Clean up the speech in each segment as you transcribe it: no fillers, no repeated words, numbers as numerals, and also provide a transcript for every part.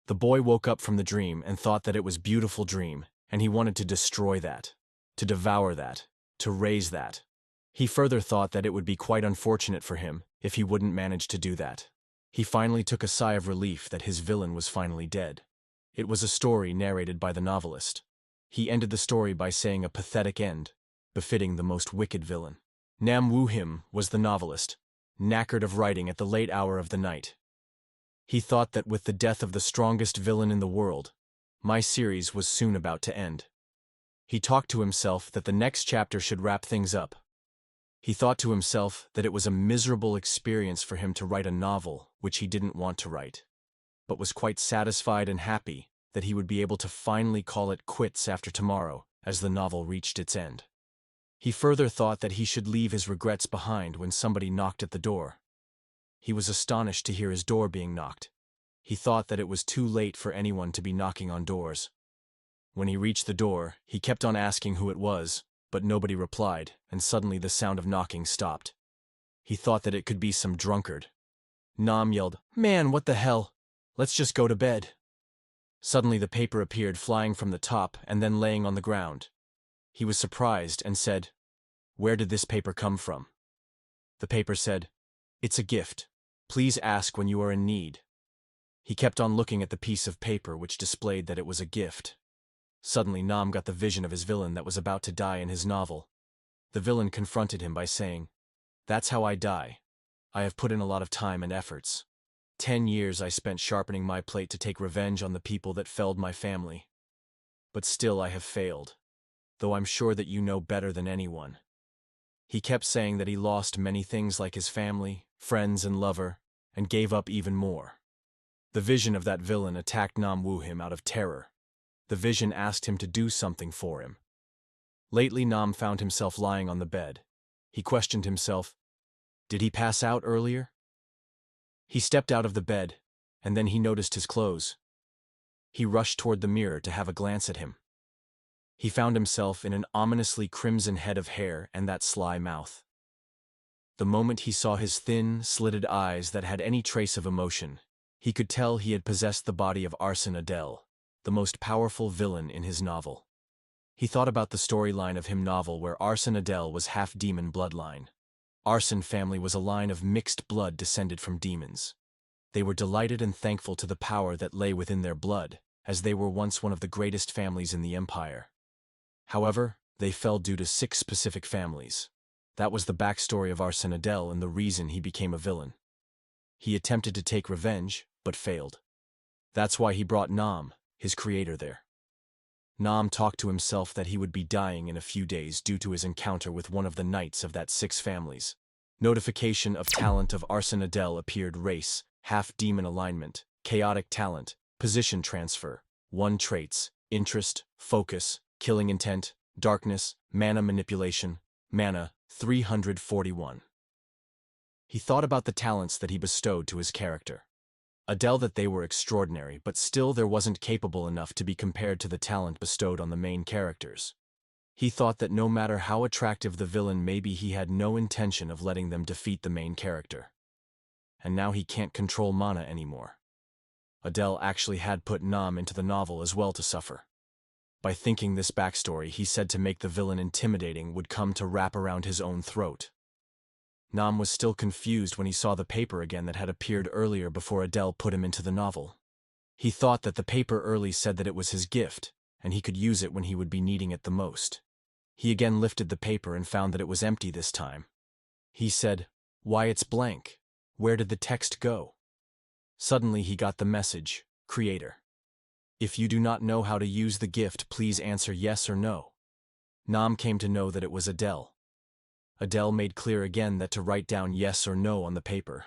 The boy woke up from the dream and thought that it was a beautiful dream, and he wanted to destroy that, to devour that, to raise that. He further thought that it would be quite unfortunate for him if he wouldn't manage to do that. He finally took a sigh of relief that his villain was finally dead. It was a story narrated by the novelist. He ended the story by saying a pathetic end, befitting the most wicked villain. Nam Woo Him was the novelist, knackered of writing at the late hour of the night. He thought that with the death of the strongest villain in the world, my series was soon about to end. He talked to himself that the next chapter should wrap things up. He thought to himself that it was a miserable experience for him to write a novel which he didn't want to write, but was quite satisfied and happy that he would be able to finally call it quits after tomorrow as the novel reached its end. He further thought that he should leave his regrets behind when somebody knocked at the door. He was astonished to hear his door being knocked. He thought that it was too late for anyone to be knocking on doors. When he reached the door, he kept on asking who it was, but nobody replied, and suddenly the sound of knocking stopped. He thought that it could be some drunkard. Nam yelled, "Man, what the hell? Let's just go to bed." Suddenly the paper appeared flying from the top and then laying on the ground. He was surprised and said, "Where did this paper come from?" The paper said, "It's a gift. Please ask when you are in need." He kept on looking at the piece of paper which displayed that it was a gift. Suddenly Nam got the vision of his villain that was about to die in his novel. The villain confronted him by saying, "That's how I die. I have put in a lot of time and efforts. 10 years I spent sharpening my plate to take revenge on the people that felled my family. But still I have failed, though I'm sure that you know better than anyone." He kept saying that he lost many things like his family, friends, and lover, and gave up even more. The vision of that villain attacked Nam Woo Him out of terror. The vision asked him to do something for him. Lately Nam found himself lying on the bed. He questioned himself, did he pass out earlier? He stepped out of the bed, and then he noticed his clothes. He rushed toward the mirror to have a glance at him. He found himself in an ominously crimson head of hair and that sly mouth. The moment he saw his thin, slitted eyes that had any trace of emotion, he could tell he had possessed the body of Arsène Adel, the most powerful villain in his novel. He thought about the storyline of him novel where Arsène Adel was half-demon bloodline. Arsène family was a line of mixed blood descended from demons. They were delighted and thankful to the power that lay within their blood, as they were once one of the greatest families in the empire. However, they fell due to 6 specific families. That was the backstory of Arsène Adel and the reason he became a villain. He attempted to take revenge, but failed. That's why he brought Nam, his creator, there. Nam talked to himself that he would be dying in a few days due to his encounter with one of the knights of that 6 families. Notification of talent of Arsène Adel appeared: race, half-demon alignment, chaotic talent, position transfer, 1 traits, interest, focus, killing intent, darkness, mana manipulation, mana, 341. He thought about the talents that he bestowed to his character. Adel that they were extraordinary, but still there wasn't capable enough to be compared to the talent bestowed on the main characters. He thought that no matter how attractive the villain may be, he had no intention of letting them defeat the main character. And now he can't control mana anymore. Adel actually had put Nam into the novel as well to suffer. By thinking this backstory, he said to make the villain intimidating would come to wrap around his own throat. Nam was still confused when he saw the paper again that had appeared earlier before Adel put him into the novel. He thought that the paper early said that it was his gift, and he could use it when he would be needing it the most. He again lifted the paper and found that it was empty this time. He said, "Why, it's blank. Where did the text go?" Suddenly he got the message, "Creator. If you do not know how to use the gift, please answer yes or no." Nam came to know that it was Adel. Adel made clear again that to write down yes or no on the paper.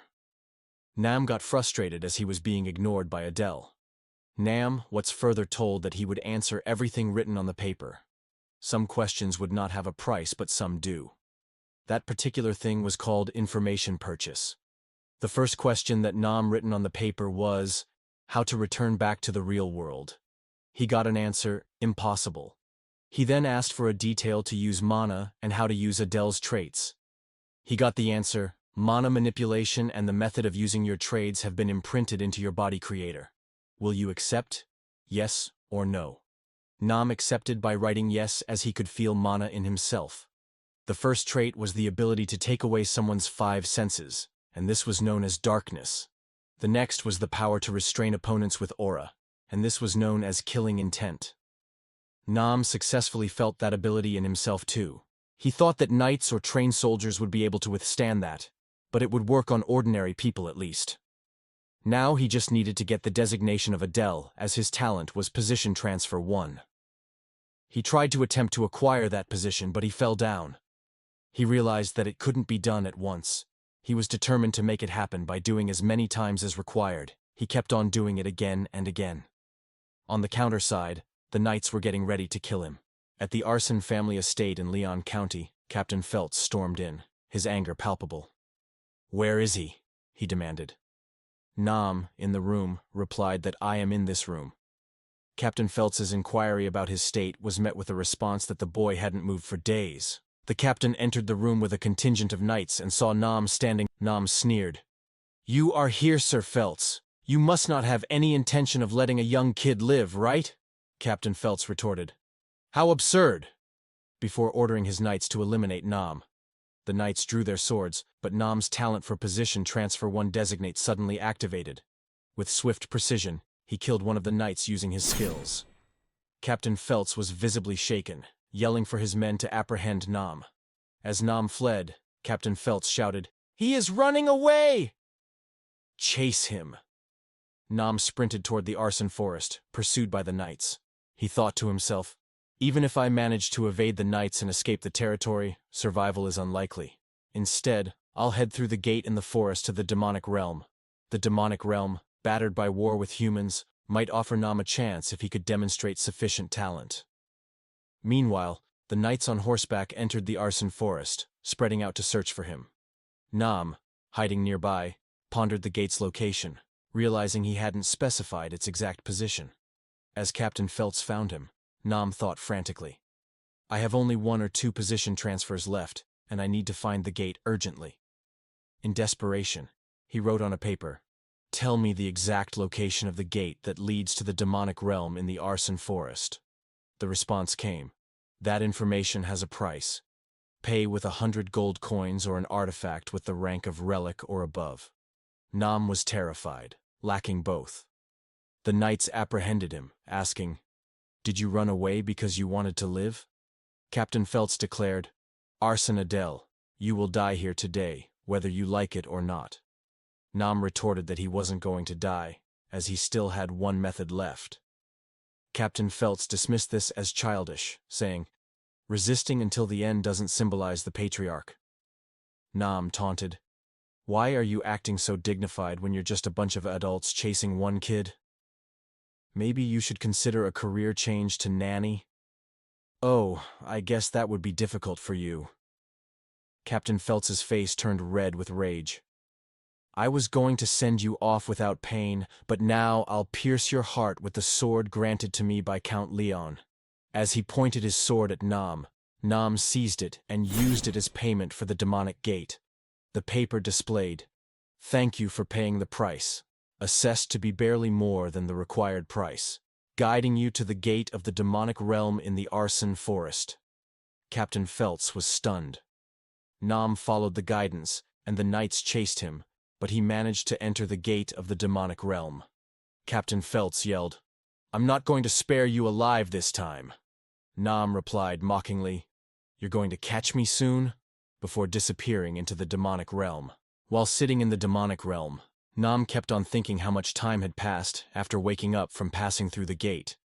Nam got frustrated as he was being ignored by Adel. Nam was further told that he would answer everything written on the paper. Some questions would not have a price, but some do. That particular thing was called information purchase. The first question that Nam written on the paper was, how to return back to the real world. He got an answer, impossible. He then asked for a detail to use mana and how to use Adel's traits. He got the answer, mana manipulation and the method of using your trades have been imprinted into your body creator. Will you accept? Yes or no? Nam accepted by writing yes as he could feel mana in himself. The first trait was the ability to take away someone's 5 senses, and this was known as darkness. The next was the power to restrain opponents with aura, and this was known as killing intent. Nam successfully felt that ability in himself too. He thought that knights or trained soldiers would be able to withstand that, but it would work on ordinary people at least. Now he just needed to get the designation of Adele, as his talent was Position Transfer 1. He tried to attempt to acquire that position, but he fell down. He realized that it couldn't be done at once. He was determined to make it happen by doing as many times as required. He kept on doing it again and again. On the counter side, the knights were getting ready to kill him. At the Arson family estate in Leon County, Captain Feltz stormed in, his anger palpable. "Where is he?" he demanded. Nam, in the room, replied that I am in this room. Captain Feltz's inquiry about his state was met with a response that the boy hadn't moved for days. The captain entered the room with a contingent of knights and saw Nam standing. Nam sneered. "You are here, Sir Feltz. You must not have any intention of letting a young kid live, right?" Captain Feltz retorted. "How absurd!" Before ordering his knights to eliminate Nam. The knights drew their swords, but Nam's talent for Position Transfer 1 designate suddenly activated. With swift precision, he killed one of the knights using his skills. Captain Feltz was visibly shaken, yelling for his men to apprehend Nam. As Nam fled, Captain Feltz shouted, "He is running away!" "Chase him!" Nam sprinted toward the Arson forest, pursued by the knights. He thought to himself, even if I manage to evade the knights and escape the territory, survival is unlikely. Instead, I'll head through the gate in the forest to the demonic realm. The demonic realm, battered by war with humans, might offer Nam a chance if he could demonstrate sufficient talent. Meanwhile, the knights on horseback entered the Arson forest, spreading out to search for him. Nam, hiding nearby, pondered the gate's location, realizing he hadn't specified its exact position. As Captain Feltz found him, Nam thought frantically. I have only 1 or 2 position transfers left, and I need to find the gate urgently. In desperation, he wrote on a paper, "Tell me the exact location of the gate that leads to the demonic realm in the Arson forest." The response came, "That information has a price. Pay with 100 gold coins or an artifact with the rank of relic or above." Nam was terrified, lacking both. The knights apprehended him, asking, "Did you run away because you wanted to live?" Captain Feltz declared, "Arson Adele, you will die here today, whether you like it or not." Nam retorted that he wasn't going to die, as he still had 1 method left. Captain Feltz dismissed this as childish, saying, "Resisting until the end doesn't symbolize the patriarch." Nam taunted, "Why are you acting so dignified when you're just a bunch of adults chasing 1 kid? Maybe you should consider a career change to nanny?" "Oh, I guess that would be difficult for you." Captain Feltz's face turned red with rage. "I was going to send you off without pain, but now I'll pierce your heart with the sword granted to me by Count Leon." As he pointed his sword at Nam, Nam seized it and used it as payment for the demonic gate. The paper displayed, "Thank you for paying the price, assessed to be barely more than the required price, guiding you to the gate of the demonic realm in the Arson forest." Captain Feltz was stunned. Nam followed the guidance, and the knights chased him, but he managed to enter the gate of the demonic realm. Captain Feltz yelled, "I'm not going to spare you alive this time." Nam replied mockingly, "You're going to catch me soon?" before disappearing into the demonic realm. While sitting in the demonic realm, Nam kept on thinking how much time had passed after waking up from passing through the gate.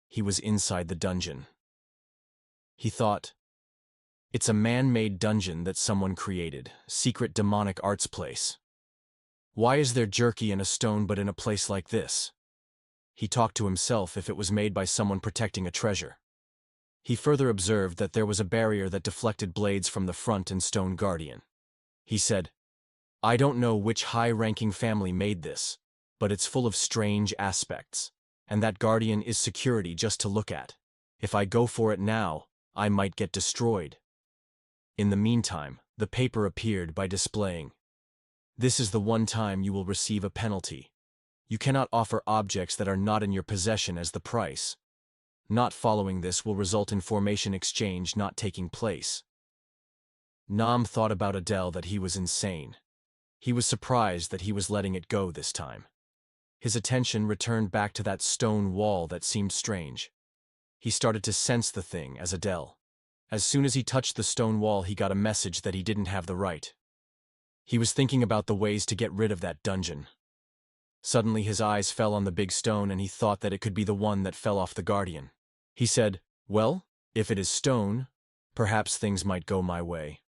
He was inside the dungeon. He thought, it's a man-made dungeon that someone created, secret demonic arts place. Why is there jerky in a stone but in a place like this? He talked to himself if it was made by someone protecting a treasure. He further observed that there was a barrier that deflected blades from the front and stone guardian. He said, I don't know which high-ranking family made this, but it's full of strange aspects, and that guardian is security just to look at. If I go for it now, I might get destroyed. In the meantime, the paper appeared by displaying, this is the one time you will receive a penalty. You cannot offer objects that are not in your possession as the price. Not following this will result in formation exchange not taking place. Nam thought about Adele that he was insane. He was surprised that he was letting it go this time. His attention returned back to that stone wall that seemed strange. He started to sense the thing as Adele. As soon as he touched the stone wall, he got a message that he didn't have the right. He was thinking about the ways to get rid of that dungeon. Suddenly his eyes fell on the big stone and he thought that it could be the one that fell off the guardian. He said, "Well, if it is stone, perhaps things might go my way."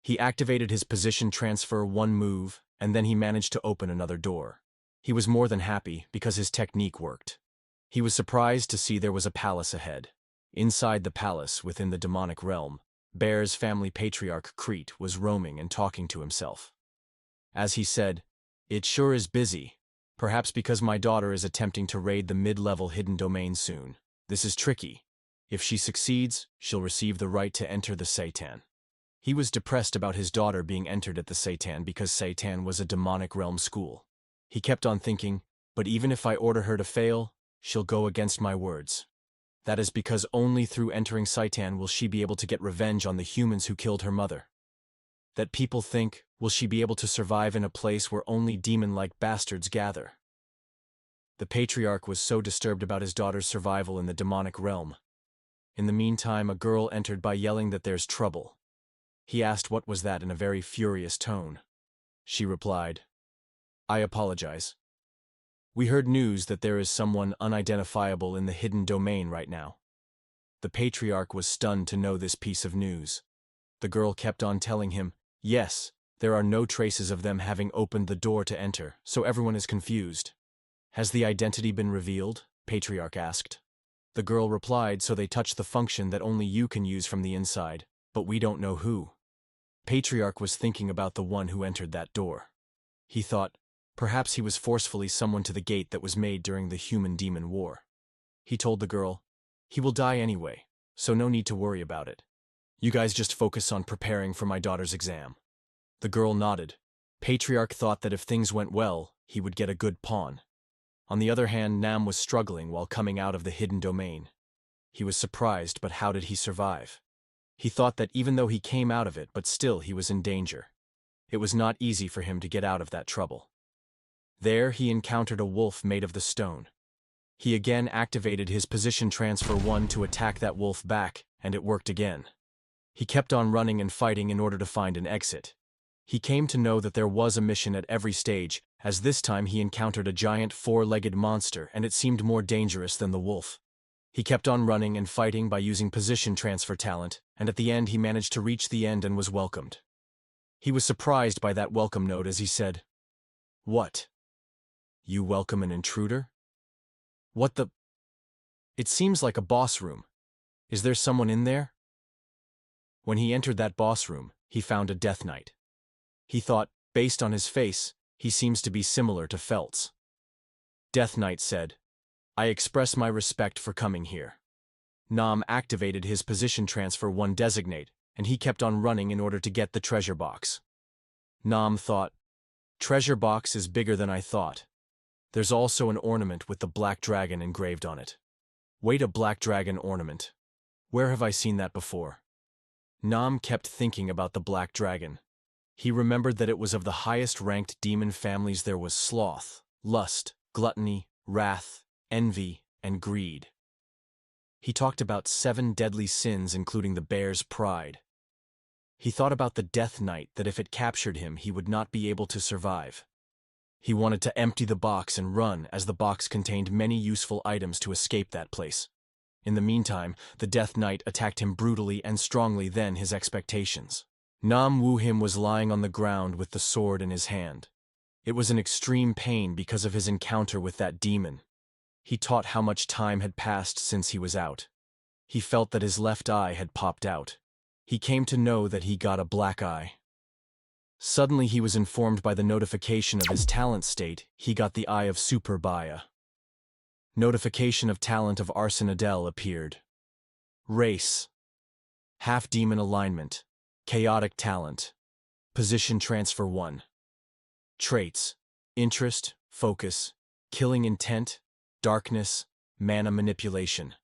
He activated his position transfer one move, and then he managed to open another door. He was more than happy because his technique worked. He was surprised to see there was a palace ahead. Inside the palace, within the demonic realm, Bear's family patriarch Crete was roaming and talking to himself. As he said, "It sure is busy, perhaps because my daughter is attempting to raid the mid-level hidden domain soon. This is tricky. If she succeeds, she'll receive the right to enter the Satan." He was depressed about his daughter being entered at the Satan because Satan was a demonic realm school. He kept on thinking, but even if I order her to fail, she'll go against my words. That is because only through entering Satan will she be able to get revenge on the humans who killed her mother. That people think, will she be able to survive in a place where only demon-like bastards gather? The patriarch was so disturbed about his daughter's survival in the demonic realm. In the meantime, a girl entered by yelling that there's trouble. He asked what was that in a very furious tone. She replied, "I apologize. We heard news that there is someone unidentifiable in the hidden domain right now." The patriarch was stunned to know this piece of news. The girl kept on telling him, "Yes, there are no traces of them having opened the door to enter, so everyone is confused." "Has the identity been revealed?" Patriarch asked. The girl replied, "So they touch the function that only you can use from the inside, but we don't know who." Patriarch was thinking about the one who entered that door. He thought, perhaps he was forcefully summoned to the gate that was made during the human-demon war. He told the girl, "He will die anyway, so no need to worry about it. You guys just focus on preparing for my daughter's exam." The girl nodded. Patriarch thought that if things went well, he would get a good pawn. On the other hand, Nam was struggling while coming out of the hidden domain. He was surprised, but how did he survive? He thought that even though he came out of it, but still he was in danger. It was not easy for him to get out of that trouble. There he encountered a wolf made of the stone. He again activated his position transfer 1 to attack that wolf back, and it worked again. He kept on running and fighting in order to find an exit. He came to know that there was a mission at every stage, as this time he encountered a giant four-legged monster and it seemed more dangerous than the wolf. He kept on running and fighting by using position transfer talent, and at the end he managed to reach the end and was welcomed. He was surprised by that welcome note as he said, "What? You welcome an intruder? What the? It seems like a boss room. Is there someone in there?" When he entered that boss room, he found a Death Knight. He thought, based on his face, he seems to be similar to Feltz. Death Knight said, "I express my respect for coming here." Nam activated his position transfer 1 designate, and he kept on running in order to get the treasure box. Nam thought, "Treasure box is bigger than I thought. There's also an ornament with the black dragon engraved on it. Wait, a black dragon ornament. Where have I seen that before?" Nam kept thinking about the black dragon. He remembered that it was of the highest-ranked demon families. There was sloth, lust, gluttony, wrath, envy, and greed. He talked about 7 deadly sins, including the bear's pride. He thought about the Death Knight, that if it captured him, he would not be able to survive. He wanted to empty the box and run, as the box contained many useful items to escape that place. In the meantime, the Death Knight attacked him brutally and strongly than his expectations. Nam Wu Him was lying on the ground with the sword in his hand. It was an extreme pain because of his encounter with that demon. He thought how much time had passed since he was out. He felt that his left eye had popped out. He came to know that he got a black eye. Suddenly he was informed by the notification of his talent state. He got the Eye of Super Baya. Notification of talent of Arson Adele appeared. Race: half-demon alignment. Chaotic talent. Position transfer 1. Traits: interest, focus, Killing intent, darkness, mana manipulation.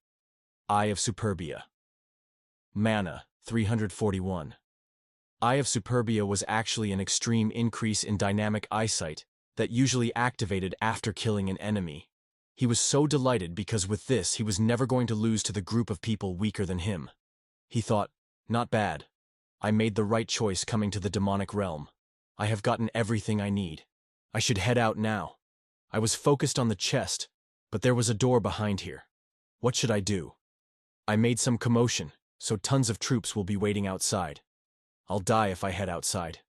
Eye of Superbia. Mana, 341. Eye of Superbia was actually an extreme increase in dynamic eyesight that usually activated after killing an enemy. He was so delighted because with this he was never going to lose to the group of people weaker than him. He thought, not bad. I made the right choice coming to the demonic realm. I have gotten everything I need. I should head out now. I was focused on the chest, but there was a door behind here. What should I do? I made some commotion, so tons of troops will be waiting outside. I'll die if I head outside.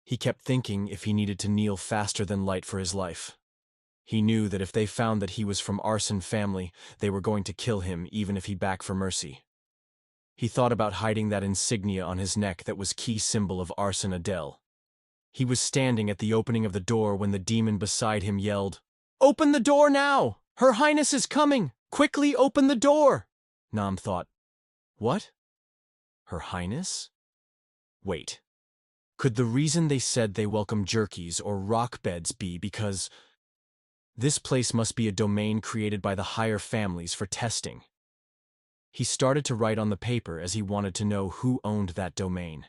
He kept thinking if he needed to kneel faster than light for his life. He knew that if they found that he was from arson family, they were going to kill him even if he begged for mercy. He thought about hiding that insignia on his neck that was key symbol of Arson Adele. He was standing at the opening of the door when the demon beside him yelled, "Open the door now! Her Highness is coming! Quickly open the door!" Nam thought, what? Her Highness? Wait. Could the reason they said they welcome jerkies or rock beds be because this place must be a domain created by the higher families for testing? He started to write on the paper as he wanted to know who owned that domain.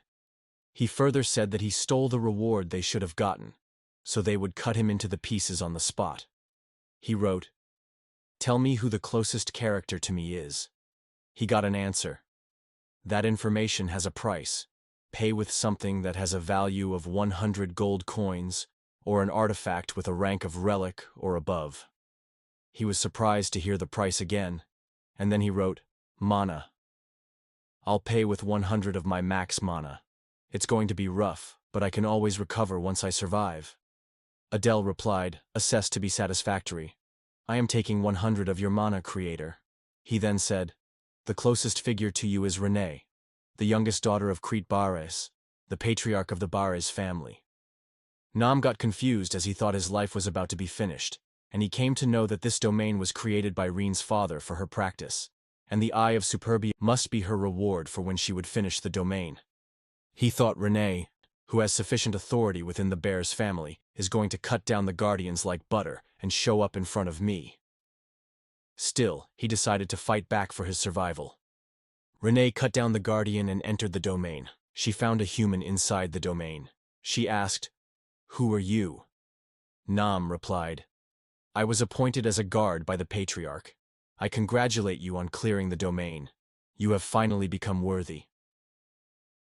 He further said that he stole the reward they should have gotten, so they would cut him into the pieces on the spot. He wrote, "Tell me who the closest character to me is." He got an answer. That information has a price. Pay with something that has a value of 100 gold coins, or an artifact with a rank of relic or above. He was surprised to hear the price again, and then he wrote, "Mana. I'll pay with 100 of my max mana. It's going to be rough, but I can always recover once I survive." Adele replied, assessed to be satisfactory. "I am taking 100 of your mana, creator." He then said, "The closest figure to you is Renee, the youngest daughter of Crete Bares, the patriarch of the Bares family." Nam got confused as he thought his life was about to be finished, and he came to know that this domain was created by Reen's father for her practice, and the Eye of Superbia must be her reward for when she would finish the domain. He thought Renee, who has sufficient authority within the Bears family, is going to cut down the Guardians like butter and show up in front of me. Still, he decided to fight back for his survival. Renee cut down the Guardian and entered the domain. She found a human inside the domain. She asked, "Who are you?" Nam replied, "I was appointed as a guard by the Patriarch. I congratulate you on clearing the domain. You have finally become worthy."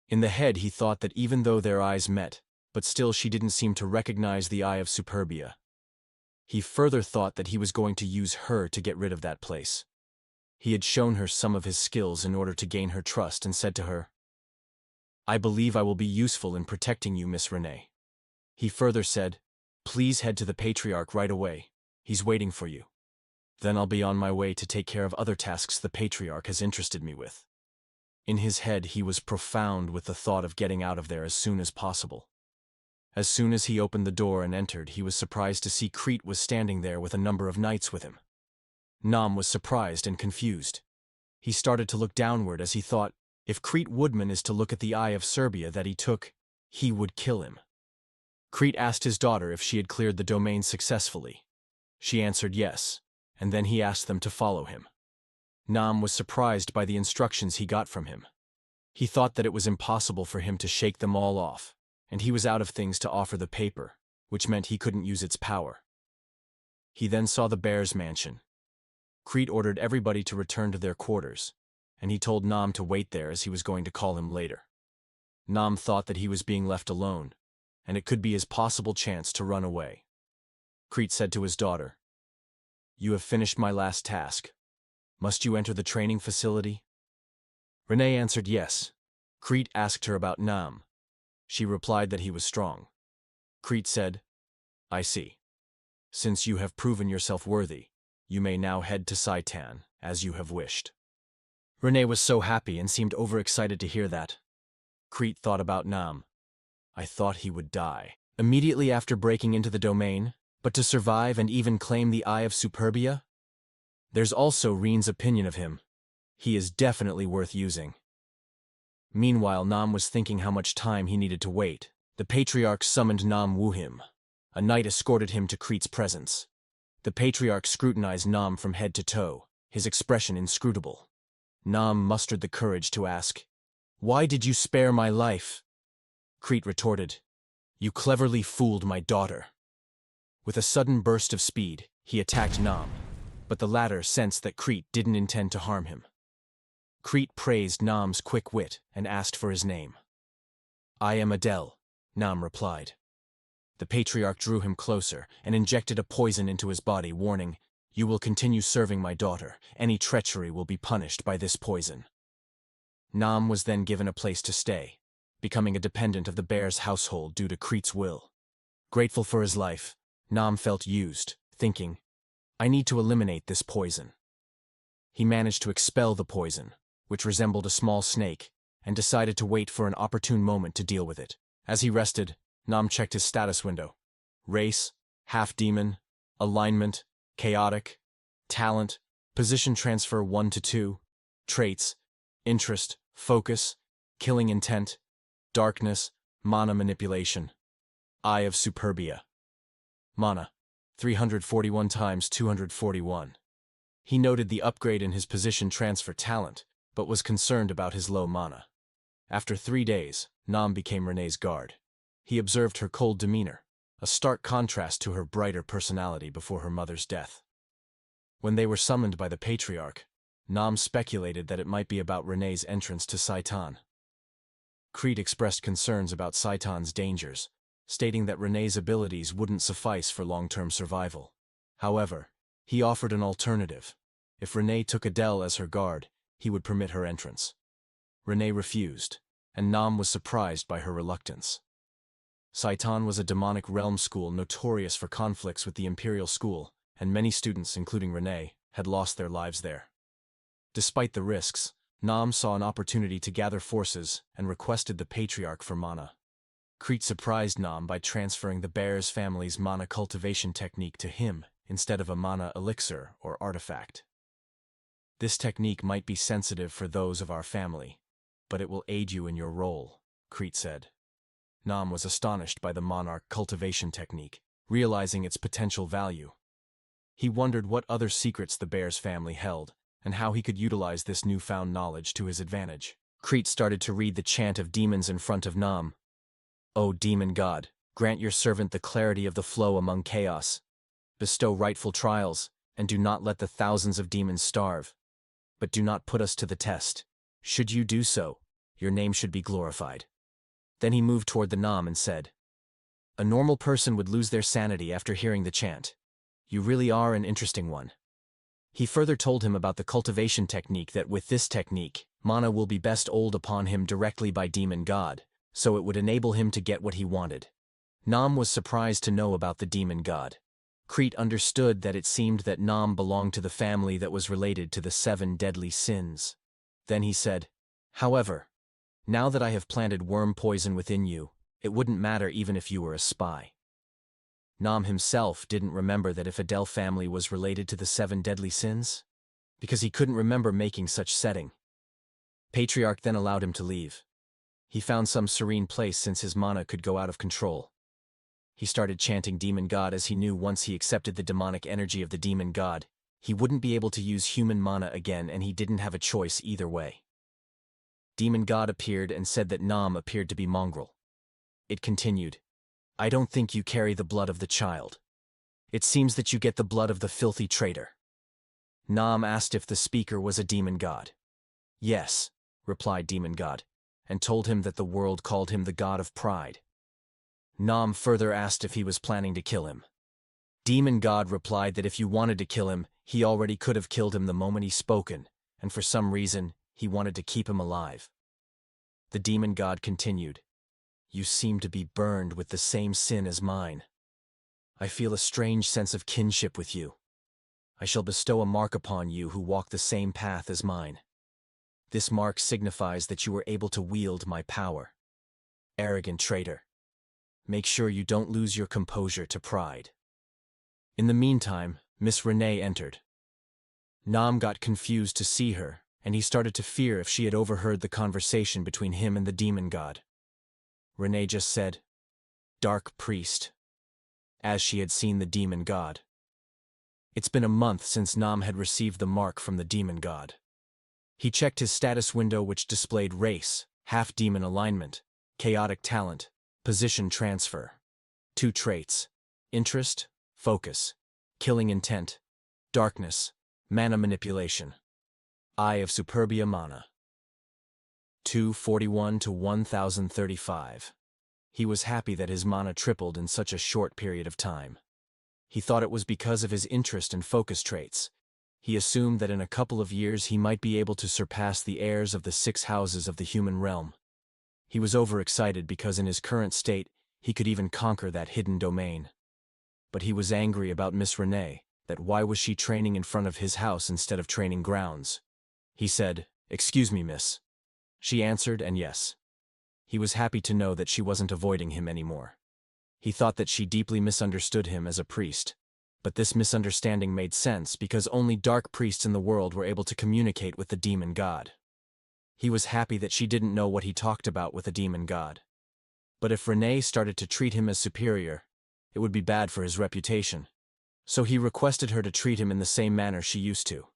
In the head he thought that even though their eyes met, but still she didn't seem to recognize the Eye of Superbia. He further thought that he was going to use her to get rid of that place. He had shown her some of his skills in order to gain her trust and said to her, "I believe I will be useful in protecting you, Miss Renee." He further said, "Please head to the Patriarch right away. He's waiting for you. Then I'll be on my way to take care of other tasks the Patriarch has interested me with." In his head he was profound with the thought of getting out of there as soon as possible. As soon as he opened the door and entered, he was surprised to see Crete was standing there with a number of knights with him. Nam was surprised and confused. He started to look downward as he thought, if Crete Woodman is to look at the Eye of Serbia that he took, he would kill him. Crete asked his daughter if she had cleared the domain successfully. She answered yes, and then he asked them to follow him. Nam was surprised by the instructions he got from him. He thought that it was impossible for him to shake them all off, and he was out of things to offer the paper, which meant he couldn't use its power. He then saw the bear's mansion. Crete ordered everybody to return to their quarters, and he told Nam to wait there as he was going to call him later. Nam thought that he was being left alone, and it could be his possible chance to run away. Crete said to his daughter, "You have finished my last task. Must you enter the training facility?" Renee answered yes. Crete asked her about Nam. She replied that he was strong. Crete said, "I see. Since you have proven yourself worthy, you may now head to Saitan, as you have wished." Renee was so happy and seemed overexcited to hear that. Crete thought about Nam. I thought he would die immediately after breaking into the domain, but to survive and even claim the Eye of Superbia? There's also Reen's opinion of him. He is definitely worth using. Meanwhile, Nam was thinking how much time he needed to wait. The Patriarch summoned Nam Wuhim. A knight escorted him to Crete's presence. The patriarch scrutinized Nam from head to toe, his expression inscrutable. Nam mustered the courage to ask, "Why did you spare my life?" Crete retorted, "You cleverly fooled my daughter." With a sudden burst of speed, he attacked Nam, but the latter sensed that Crete didn't intend to harm him. Crete praised Nam's quick wit and asked for his name. "I am Adele," Nam replied. The patriarch drew him closer and injected a poison into his body, warning, "You will continue serving my daughter. Any treachery will be punished by this poison." Nam was then given a place to stay, becoming a dependent of the bear's household due to Crete's will. Grateful for his life, Nam felt used, thinking, "I need to eliminate this poison." He managed to expel the poison, which resembled a small snake, and decided to wait for an opportune moment to deal with it. As he rested, Nam checked his status window. Race, half-demon, alignment, chaotic, talent, position transfer 1 to 2, traits, interest, focus, killing intent, darkness, mana manipulation, eye of superbia. Mana, 341 times 241. He noted the upgrade in his position transfer talent, but was concerned about his low mana. After 3 days, Nam became Renee's guard. He observed her cold demeanor, a stark contrast to her brighter personality before her mother's death. When they were summoned by the patriarch, Nam speculated that it might be about Renee's entrance to Saitan. Crete expressed concerns about Saitan's dangers, stating that Renee's abilities wouldn't suffice for long-term survival. However, he offered an alternative. If Renee took Adele as her guard, he would permit her entrance. Renee refused, and Nam was surprised by her reluctance. Saitan was a demonic realm school notorious for conflicts with the Imperial School, and many students, including Renee, had lost their lives there. Despite the risks, Nam saw an opportunity to gather forces and requested the patriarch for mana. Crete surprised Nam by transferring the bear's family's mana cultivation technique to him instead of a mana elixir or artifact. "This technique might be sensitive for those of our family, but it will aid you in your role," Crete said. Nam was astonished by the monarch cultivation technique, realizing its potential value. He wondered what other secrets the bear's family held, and how he could utilize this newfound knowledge to his advantage. Crete started to read the chant of demons in front of Nam. "O demon god, grant your servant the clarity of the flow among chaos. Bestow rightful trials, and do not let the thousands of demons starve. But do not put us to the test. Should you do so, your name should be glorified." Then he moved toward the Nam and said, "A normal person would lose their sanity after hearing the chant. You really are an interesting one." He further told him about the cultivation technique, that with this technique, mana will be bestowed upon him directly by demon god, so it would enable him to get what he wanted. Nam was surprised to know about the demon god. Crete understood that it seemed that Nam belonged to the family that was related to the 7 deadly sins. Then he said, "However, now that I have planted worm poison within you, it wouldn't matter even if you were a spy." Nam himself didn't remember that if Adele family was related to the 7 deadly sins, because he couldn't remember making such setting. Patriarch then allowed him to leave. He found some serene place since his mana could go out of control. He started chanting demon god, as he knew once he accepted the demonic energy of the demon god, he wouldn't be able to use human mana again, and he didn't have a choice either way. Demon god appeared and said that Nam appeared to be mongrel. It continued, "I don't think you carry the blood of the child. It seems that you get the blood of the filthy traitor." Nam asked if the speaker was a demon god. "Yes," replied demon god, and told him that the world called him the god of pride. Nam further asked if he was planning to kill him. Demon god replied that if you wanted to kill him, he already could have killed him the moment he spoken, and for some reason, he wanted to keep him alive. The demon god continued, "You seem to be burned with the same sin as mine. I feel a strange sense of kinship with you. I shall bestow a mark upon you who walk the same path as mine. This mark signifies that you are able to wield my power. Arrogant traitor. Make sure you don't lose your composure to pride." In the meantime, Miss Renee entered. Nam got confused to see her, and he started to fear if she had overheard the conversation between him and the demon god. Renee just said, "Dark priest." as she had seen the demon god. It's been a month since Nam had received the mark from the demon god. He checked his status window, which displayed race, half-demon alignment, chaotic talent, position transfer. 2 traits: interest, focus, killing intent, darkness, mana manipulation. Eye of Superbia mana. 241 to 1035. He was happy that his mana tripled in such a short period of time. He thought it was because of his interest and focus traits. He assumed that in a couple of years he might be able to surpass the heirs of the 6 houses of the human realm. He was overexcited because in his current state he could even conquer that hidden domain. But he was angry about Miss Renee, that why was she training in front of his house instead of training grounds? He said, "Excuse me, miss." She answered, and yes. He was happy to know that she wasn't avoiding him anymore. He thought that she deeply misunderstood him as a priest. But this misunderstanding made sense because only dark priests in the world were able to communicate with the demon god. He was happy that she didn't know what he talked about with the demon god. But if Renee started to treat him as superior, it would be bad for his reputation. So he requested her to treat him in the same manner she used to.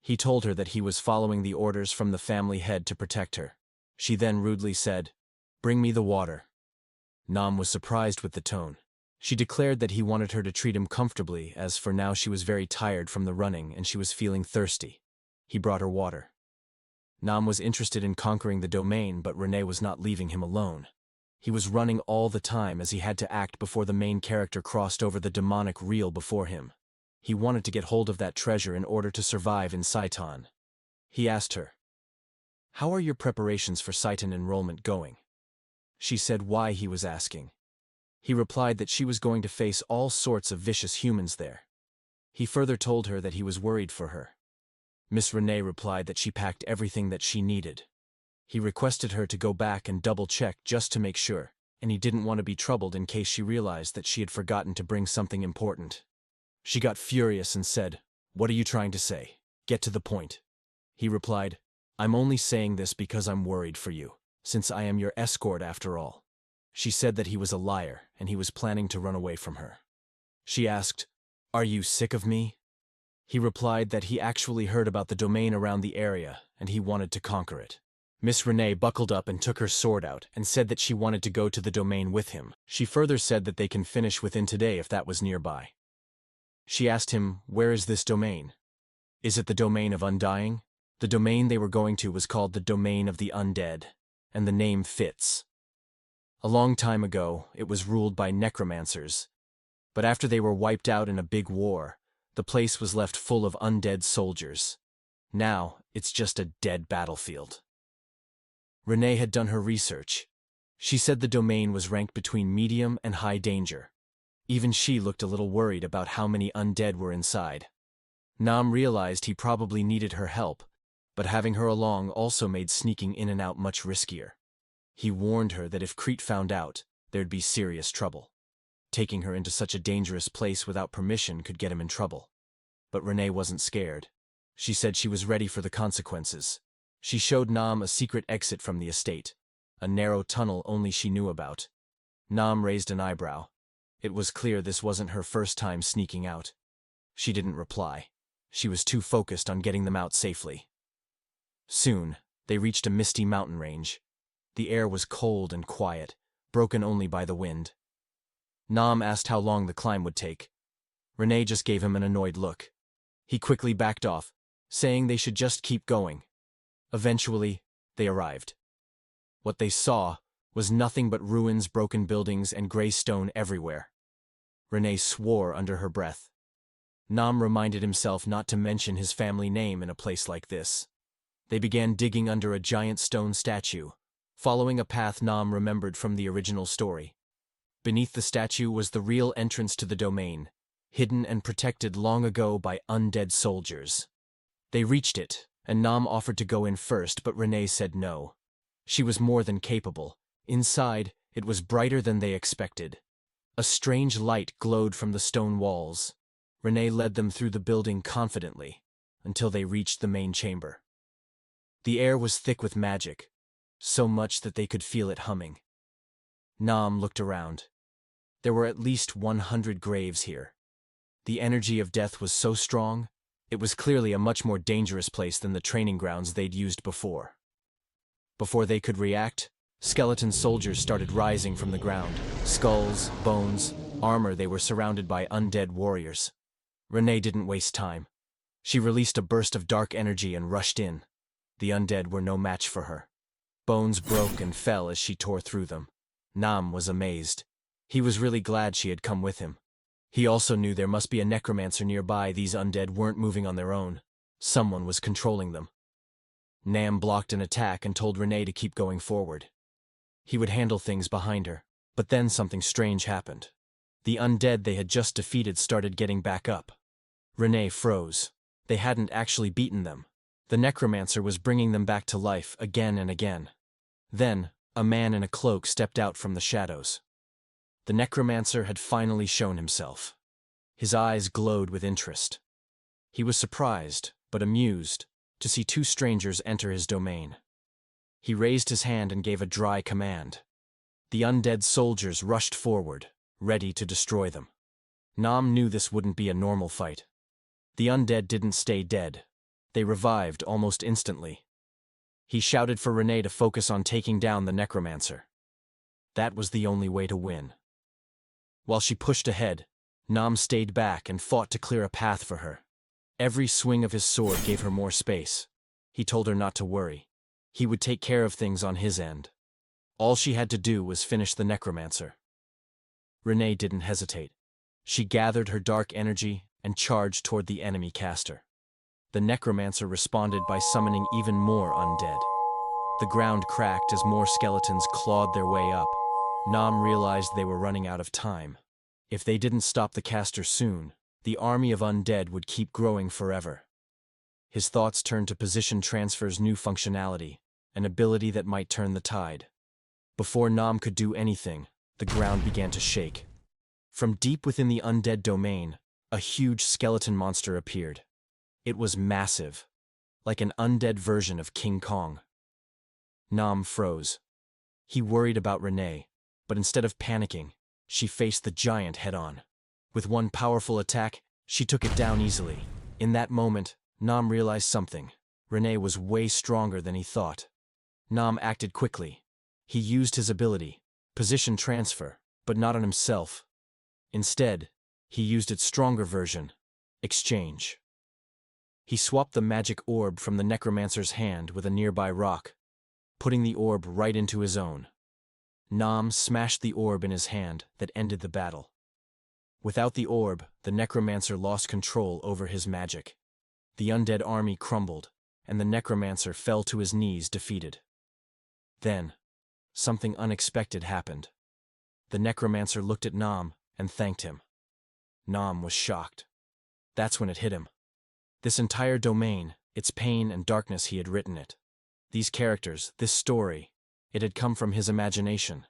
He told her that he was following the orders from the family head to protect her. She then rudely said, "Bring me the water." Nam was surprised with the tone. She declared that he wanted her to treat him comfortably, as for now she was very tired from the running and she was feeling thirsty. He brought her water. Nam was interested in conquering the domain, but Renee was not leaving him alone. He was running all the time as he had to act before the main character crossed over the demonic reel before him. He wanted to get hold of that treasure in order to survive in Saitan. He asked her, "How are your preparations for Saitan enrollment going?" She said why he was asking. He replied that she was going to face all sorts of vicious humans there. He further told her that he was worried for her. Miss Renee replied that she packed everything that she needed. He requested her to go back and double-check just to make sure, and he didn't want to be troubled in case she realized that she had forgotten to bring something important. She got furious and said, "What are you trying to say? Get to the point." He replied, "I'm only saying this because I'm worried for you, since I am your escort after all." She said that he was a liar and he was planning to run away from her. She asked, "Are you sick of me?" He replied that he actually heard about the domain around the area and he wanted to conquer it. Miss Renee buckled up and took her sword out and said that she wanted to go to the domain with him. She further said that they can finish within today if that was nearby. She asked him, "Where is this domain? Is it the domain of undying?" The domain they were going to was called the domain of the undead, and the name fits. A long time ago, it was ruled by necromancers, but after they were wiped out in a big war, the place was left full of undead soldiers. Now, it's just a dead battlefield. Renee had done her research. She said the domain was ranked between medium and high danger. Even she looked a little worried about how many undead were inside. Nam realized he probably needed her help, but having her along also made sneaking in and out much riskier. He warned her that if Crete found out, there'd be serious trouble. Taking her into such a dangerous place without permission could get him in trouble. But Renee wasn't scared. She said she was ready for the consequences. She showed Nam a secret exit from the estate, a narrow tunnel only she knew about. Nam raised an eyebrow. It was clear this wasn't her first time sneaking out. She didn't reply. She was too focused on getting them out safely. Soon, they reached a misty mountain range. The air was cold and quiet, broken only by the wind. Nam asked how long the climb would take. Renee just gave him an annoyed look. He quickly backed off, saying they should just keep going. Eventually, they arrived. What they saw was nothing but ruins, broken buildings, and gray stone everywhere. Renee swore under her breath. Nam reminded himself not to mention his family name in a place like this. They began digging under a giant stone statue, following a path Nam remembered from the original story. Beneath the statue was the real entrance to the domain, hidden and protected long ago by undead soldiers. They reached it, and Nam offered to go in first, but Renee said no. She was more than capable. Inside, it was brighter than they expected. A strange light glowed from the stone walls. Renee led them through the building confidently, until they reached the main chamber. The air was thick with magic, so much that they could feel it humming. Nam looked around. There were at least 100 graves here. The energy of death was so strong, it was clearly a much more dangerous place than the training grounds they'd used before. Before they could react, skeleton soldiers started rising from the ground. Skulls, bones, armor, they were surrounded by undead warriors. Renee didn't waste time. She released a burst of dark energy and rushed in. The undead were no match for her. Bones broke and fell as she tore through them. Nam was amazed. He was really glad she had come with him. He also knew there must be a necromancer nearby. These undead weren't moving on their own. Someone was controlling them. Nam blocked an attack and told Renee to keep going forward. He would handle things behind her, but then something strange happened. The undead they had just defeated started getting back up. Renee froze. They hadn't actually beaten them. The necromancer was bringing them back to life again and again. Then, a man in a cloak stepped out from the shadows. The necromancer had finally shown himself. His eyes glowed with interest. He was surprised, but amused, to see two strangers enter his domain. He raised his hand and gave a dry command. The undead soldiers rushed forward, ready to destroy them. Nam knew this wouldn't be a normal fight. The undead didn't stay dead. They revived almost instantly. He shouted for Renee to focus on taking down the necromancer. That was the only way to win. While she pushed ahead, Nam stayed back and fought to clear a path for her. Every swing of his sword gave her more space. He told her not to worry. He would take care of things on his end. All she had to do was finish the necromancer. Renee didn't hesitate. She gathered her dark energy and charged toward the enemy caster. The necromancer responded by summoning even more undead. The ground cracked as more skeletons clawed their way up. Nam realized they were running out of time. If they didn't stop the caster soon, the army of undead would keep growing forever. His thoughts turned to position transfer's new functionality, an ability that might turn the tide. Before Nam could do anything, the ground began to shake. From deep within the undead domain, a huge skeleton monster appeared. It was massive, like an undead version of King Kong. Nam froze. He worried about Renee, but instead of panicking, she faced the giant head-on. With one powerful attack, she took it down easily. In that moment, Nam realized something. Renee was way stronger than he thought. Nam acted quickly. He used his ability, position transfer, but not on himself. Instead, he used its stronger version, exchange. He swapped the magic orb from the necromancer's hand with a nearby rock, putting the orb right into his own. Nam smashed the orb in his hand that ended the battle. Without the orb, the necromancer lost control over his magic. The undead army crumbled, and the necromancer fell to his knees defeated. Then, something unexpected happened. The necromancer looked at Nam and thanked him. Nam was shocked. That's when it hit him. This entire domain, its pain and darkness, he had written it. These characters, this story, it had come from his imagination.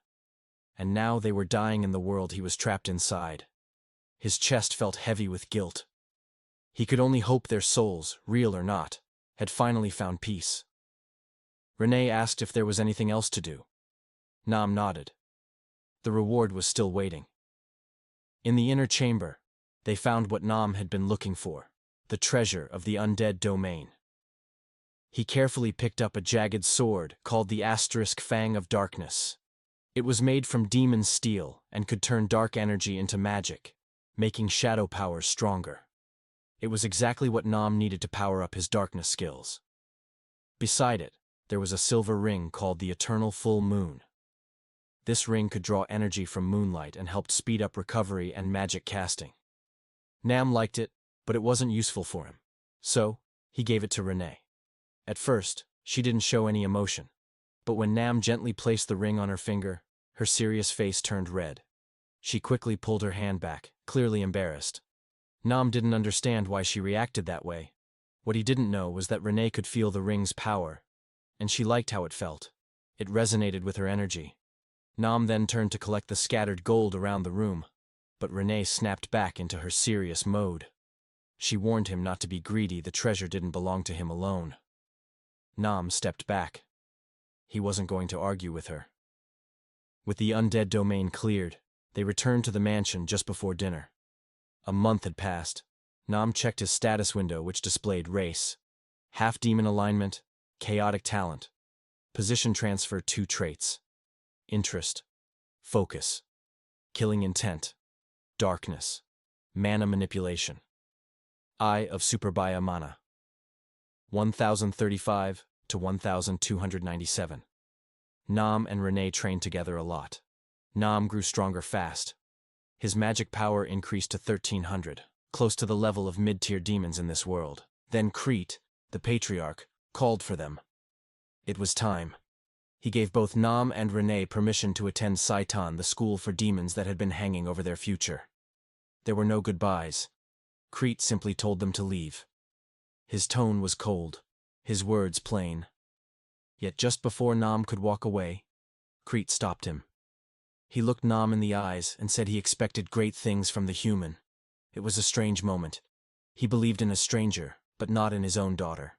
And now they were dying in the world he was trapped inside. His chest felt heavy with guilt. He could only hope their souls, real or not, had finally found peace. Renee asked if there was anything else to do. Nam nodded. The reward was still waiting. In the inner chamber, they found what Nam had been looking for, the treasure of the undead domain. He carefully picked up a jagged sword called the Fang of Darkness. It was made from demon steel and could turn dark energy into magic, making shadow powers stronger. It was exactly what Nam needed to power up his darkness skills. Beside it, there was a silver ring called the Eternal Full Moon. This ring could draw energy from moonlight and helped speed up recovery and magic casting. Nam liked it, but it wasn't useful for him. So, he gave it to Renee. At first, she didn't show any emotion. But when Nam gently placed the ring on her finger, her serious face turned red. She quickly pulled her hand back, clearly embarrassed. Nam didn't understand why she reacted that way. What he didn't know was that Renee could feel the ring's power, and she liked how it felt. It resonated with her energy. Nam then turned to collect the scattered gold around the room, but Renee snapped back into her serious mode. She warned him not to be greedy. The treasure didn't belong to him alone. Nam stepped back. He wasn't going to argue with her. With the undead domain cleared, They returned to the mansion just before dinner. A month had passed. Nam checked his status window, which displayed race, half-demon alignment, chaotic talent, position transfer 2 traits, interest, focus, killing intent, darkness, mana manipulation. Eye of Superbaya mana. 1035 to 1297. Nam and Renee trained together a lot. Nam grew stronger fast. His magic power increased to 1300, close to the level of mid-tier demons in this world. Then Crete, the patriarch, called for them. It was time. He gave both Nam and Renee permission to attend Saitan, the school for demons that had been hanging over their future. There were no goodbyes. Crete simply told them to leave. His tone was cold, his words plain. Yet just before Nam could walk away, Crete stopped him. He looked Nam in the eyes and said he expected great things from the human. It was a strange moment. He believed in a stranger, but not in his own daughter.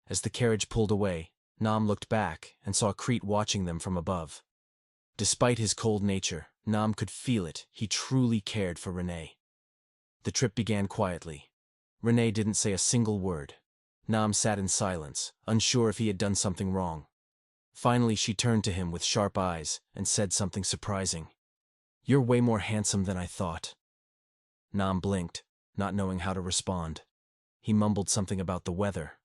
As the carriage pulled away, Nam looked back and saw Crete watching them from above. Despite his cold nature, Nam could feel it. He truly cared for Renee. The trip began quietly. Renee didn't say a single word. Nam sat in silence, unsure if he had done something wrong. Finally, she turned to him with sharp eyes and said something surprising. "You're way more handsome than I thought." Nam blinked, not knowing how to respond. He mumbled something about the weather.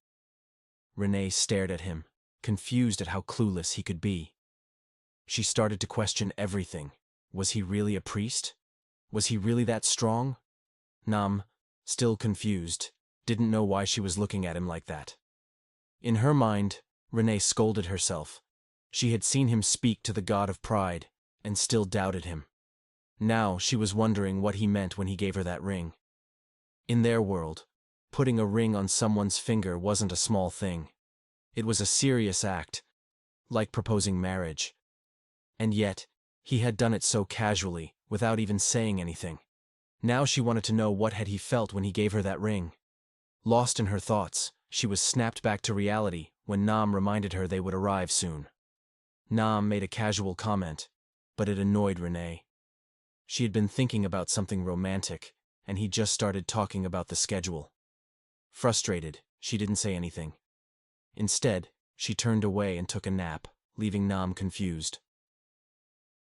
Renee stared at him, confused at how clueless he could be. She started to question everything. Was he really a priest? Was he really that strong? Nam, still confused, didn't know why she was looking at him like that. In her mind, Renee scolded herself. She had seen him speak to the god of pride, and still doubted him. Now she was wondering what he meant when he gave her that ring. In their world, putting a ring on someone's finger wasn't a small thing. It was a serious act, like proposing marriage. And yet, he had done it so casually, without even saying anything. Now she wanted to know what had he felt when he gave her that ring. Lost in her thoughts, she was snapped back to reality when Nam reminded her they would arrive soon. Nam made a casual comment, but it annoyed Renee. She had been thinking about something romantic, and he just started talking about the schedule. Frustrated, she didn't say anything. Instead, she turned away and took a nap, leaving Nam confused.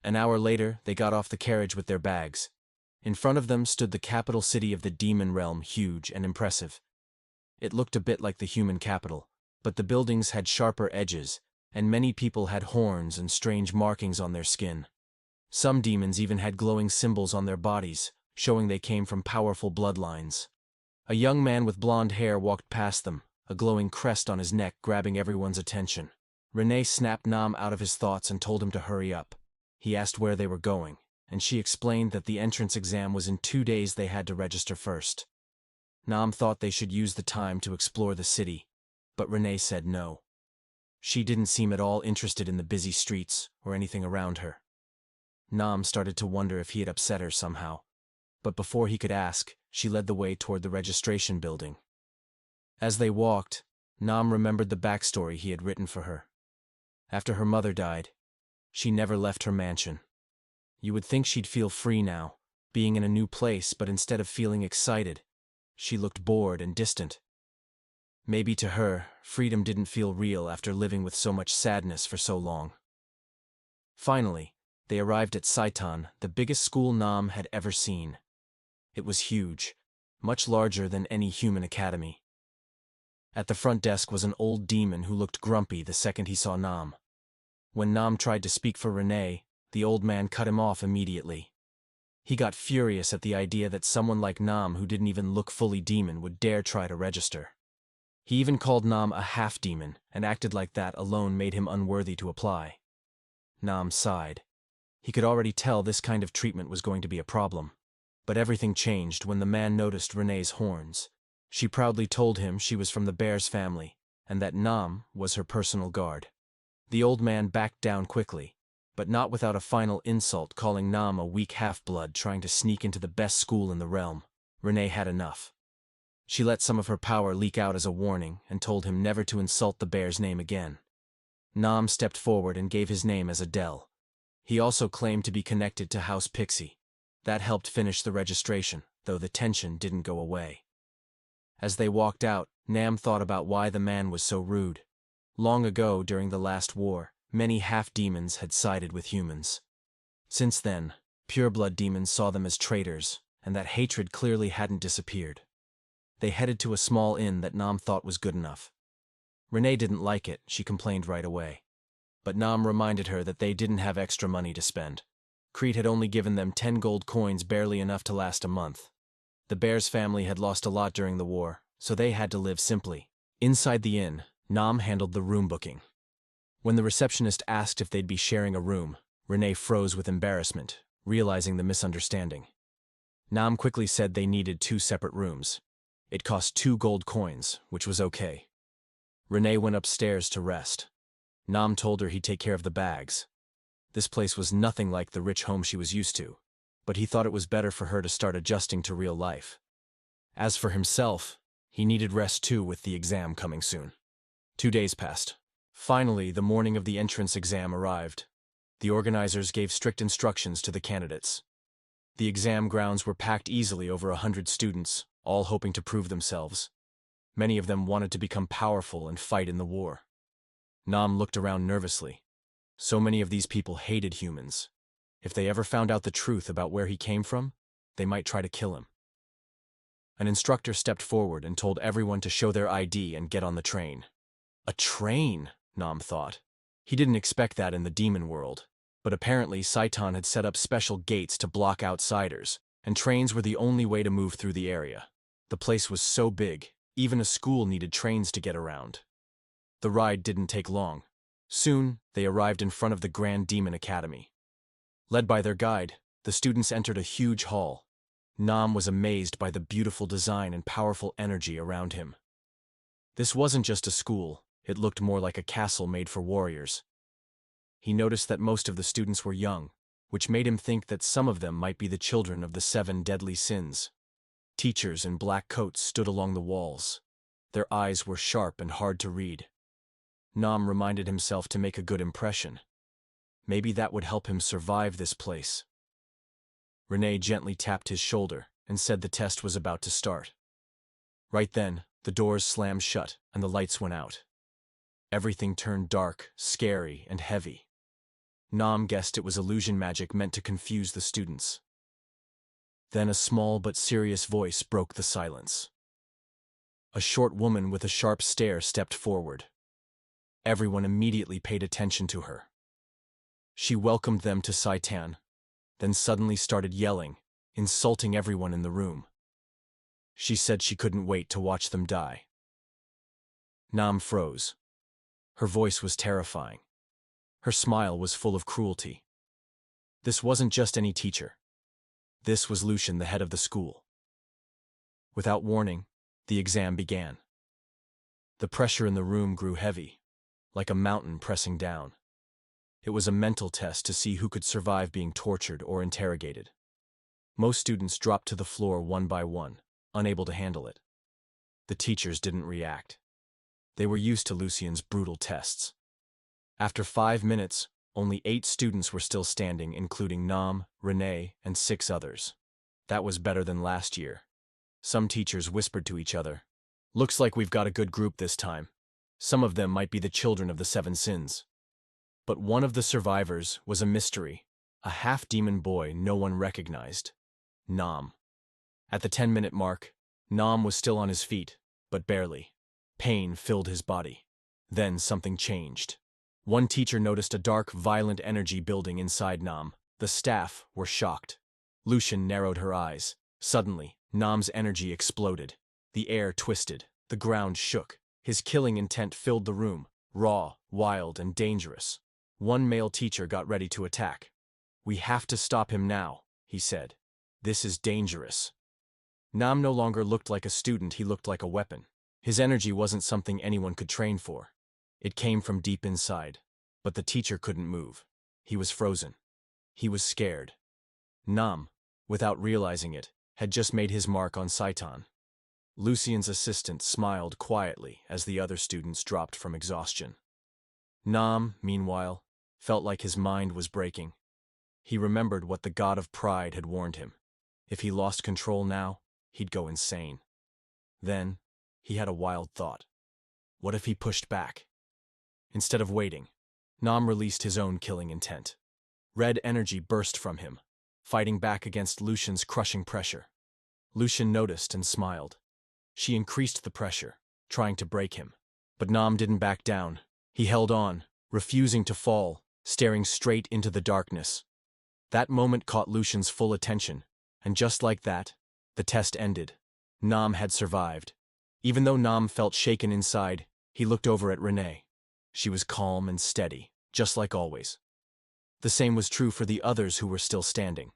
An hour later, they got off the carriage with their bags. In front of them stood the capital city of the demon realm, huge and impressive. It looked a bit like the human capital, but the buildings had sharper edges, and many people had horns and strange markings on their skin. Some demons even had glowing symbols on their bodies, showing they came from powerful bloodlines. A young man with blonde hair walked past them, a glowing crest on his neck grabbing everyone's attention. Renee snapped Nam out of his thoughts and told him to hurry up. He asked where they were going, and she explained that the entrance exam was in 2 days. They had to register first. Nam thought they should use the time to explore the city, but Renee said no. She didn't seem at all interested in the busy streets or anything around her. Nam started to wonder if he had upset her somehow, but before he could ask, she led the way toward the registration building. As they walked, Nam remembered the backstory he had written for her. After her mother died, she never left her mansion. You would think she'd feel free now, being in a new place, but instead of feeling excited, she looked bored and distant. Maybe to her, freedom didn't feel real after living with so much sadness for so long. Finally, they arrived at Saitan, the biggest school Nam had ever seen. It was huge, much larger than any human academy. At the front desk was an old demon who looked grumpy the second he saw Nam. When Nam tried to speak for Renee, the old man cut him off immediately. He got furious at the idea that someone like Nam, who didn't even look fully demon, would dare try to register. He even called Nam a half-demon, and acted like that alone made him unworthy to apply. Nam sighed. He could already tell this kind of treatment was going to be a problem. But everything changed when the man noticed Renee's horns. She proudly told him she was from the bear's family, and that Nam was her personal guard. The old man backed down quickly, but not without a final insult, calling Nam a weak half-blood trying to sneak into the best school in the realm. Renee had enough. She let some of her power leak out as a warning and told him never to insult the bear's name again. Nam stepped forward and gave his name as Adele. He also claimed to be connected to House Pixie. That helped finish the registration, though the tension didn't go away. As they walked out, Nam thought about why the man was so rude. Long ago, during the last war, many half-demons had sided with humans. Since then, pureblood demons saw them as traitors, and that hatred clearly hadn't disappeared. They headed to a small inn that Nam thought was good enough. Renee didn't like it, she complained right away. But Nam reminded her that they didn't have extra money to spend. Crete had only given them 10 gold coins, barely enough to last a month. The Bears family had lost a lot during the war, so they had to live simply. Inside the inn, Nam handled the room booking. When the receptionist asked if they'd be sharing a room, Renee froze with embarrassment, realizing the misunderstanding. Nam quickly said they needed 2 separate rooms. It cost 2 gold coins, which was okay. Renee went upstairs to rest. Nam told her he'd take care of the bags. This place was nothing like the rich home she was used to, but he thought it was better for her to start adjusting to real life. As for himself, he needed rest too, with the exam coming soon. 2 days passed. Finally, the morning of the entrance exam arrived. The organizers gave strict instructions to the candidates. The exam grounds were packed easily, over 100 students, all hoping to prove themselves. Many of them wanted to become powerful and fight in the war. Nam looked around nervously. So many of these people hated humans. If they ever found out the truth about where he came from, they might try to kill him. An instructor stepped forward and told everyone to show their ID and get on the train. A train, Nam thought. He didn't expect that in the demon world, but apparently Saitan had set up special gates to block outsiders, and trains were the only way to move through the area. The place was so big, even a school needed trains to get around. The ride didn't take long. Soon, they arrived in front of the Grand Demon Academy. Led by their guide, the students entered a huge hall. Nam was amazed by the beautiful design and powerful energy around him. This wasn't just a school, it looked more like a castle made for warriors. He noticed that most of the students were young, which made him think that some of them might be the children of the 7 deadly sins. Teachers in black coats stood along the walls. Their eyes were sharp and hard to read. Nam reminded himself to make a good impression. Maybe that would help him survive this place. Renee gently tapped his shoulder and said the test was about to start. Right then, the doors slammed shut and the lights went out. Everything turned dark, scary, and heavy. Nam guessed it was illusion magic meant to confuse the students. Then a small but serious voice broke the silence. A short woman with a sharp stare stepped forward. Everyone immediately paid attention to her. She welcomed them to Saitan, then suddenly started yelling, insulting everyone in the room. She said she couldn't wait to watch them die. Nam froze. Her voice was terrifying. Her smile was full of cruelty. This wasn't just any teacher. This was Lucian, the head of the school. Without warning, the exam began. The pressure in the room grew heavy, like a mountain pressing down. It was a mental test to see who could survive being tortured or interrogated. Most students dropped to the floor one by one, unable to handle it. The teachers didn't react. They were used to Lucian's brutal tests. After 5 minutes, only 8 students were still standing, including Nam, Renee, and 6 others. That was better than last year. Some teachers whispered to each other, "Looks like we've got a good group this time. Some of them might be the children of the 7 sins." But one of the survivors was a mystery, a half-demon boy no one recognized. Nam. At the 10-minute mark, Nam was still on his feet, but barely. Pain filled his body. Then something changed. One teacher noticed a dark, violent energy building inside Nam. The staff were shocked. Lucian narrowed her eyes. Suddenly, Nam's energy exploded. The air twisted. The ground shook. His killing intent filled the room, raw, wild, and dangerous. One male teacher got ready to attack. "We have to stop him now," he said. "This is dangerous." Nam no longer looked like a student, he looked like a weapon. His energy wasn't something anyone could train for. It came from deep inside. But the teacher couldn't move. He was frozen. He was scared. Nam, without realizing it, had just made his mark on Saitan. Lucian's assistant smiled quietly as the other students dropped from exhaustion. Nam, meanwhile, felt like his mind was breaking. He remembered what the god of pride had warned him. If he lost control now, he'd go insane. Then, he had a wild thought. What if he pushed back? Instead of waiting, Nam released his own killing intent. Red energy burst from him, fighting back against Lucian's crushing pressure. Lucian noticed and smiled. She increased the pressure, trying to break him. But Nam didn't back down. He held on, refusing to fall, staring straight into the darkness. That moment caught Lucian's full attention, and just like that, the test ended. Nam had survived. Even though Nam felt shaken inside, he looked over at Renee. She was calm and steady, just like always. The same was true for the others who were still standing.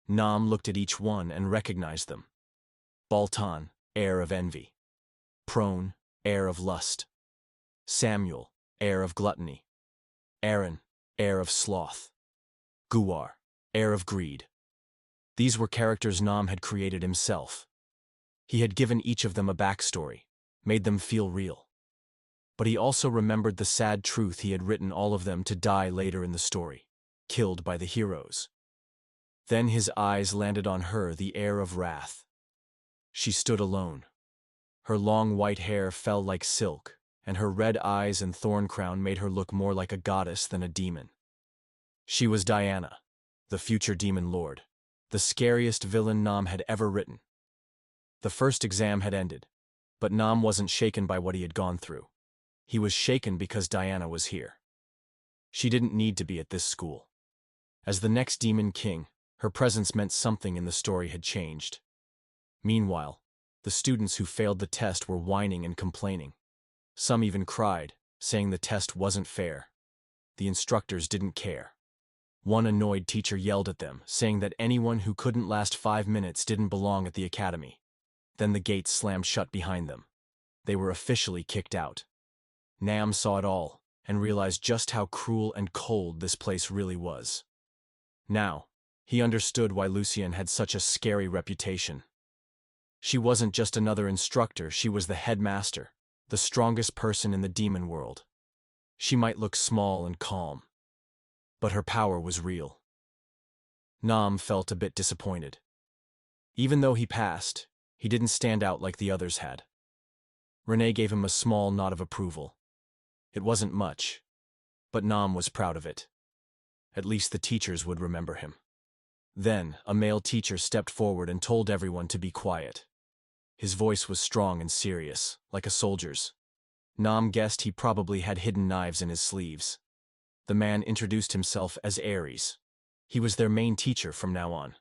Nam looked at each one and recognized them. Baltan, heir of envy. Prone, heir of lust. Samuel, heir of gluttony. Aaron, heir of sloth. Guar, heir of greed. These were characters Nam had created himself. He had given each of them a backstory, made them feel real. But he also remembered the sad truth: he had written all of them to die later in the story, killed by the heroes. Then his eyes landed on her, the heir of wrath. She stood alone. Her long white hair fell like silk, and her red eyes and thorn crown made her look more like a goddess than a demon. She was Diana, the future demon lord, the scariest villain Nam had ever written. The first exam had ended, but Nam wasn't shaken by what he had gone through. He was shaken because Diana was here. She didn't need to be at this school. As the next demon king, her presence meant something in the story had changed. Meanwhile, the students who failed the test were whining and complaining. Some even cried, saying the test wasn't fair. The instructors didn't care. One annoyed teacher yelled at them, saying that anyone who couldn't last 5 minutes didn't belong at the academy. Then the gates slammed shut behind them. They were officially kicked out. Nam saw it all, and realized just how cruel and cold this place really was. Now, he understood why Lucian had such a scary reputation. She wasn't just another instructor, she was the headmaster, the strongest person in the demon world. She might look small and calm, but her power was real. Nam felt a bit disappointed. Even though he passed, he didn't stand out like the others had. Renee gave him a small nod of approval. It wasn't much, but Nam was proud of it. At least the teachers would remember him. Then, a male teacher stepped forward and told everyone to be quiet. His voice was strong and serious, like a soldier's. Nam guessed he probably had hidden knives in his sleeves. The man introduced himself as Ares. He was their main teacher from now on.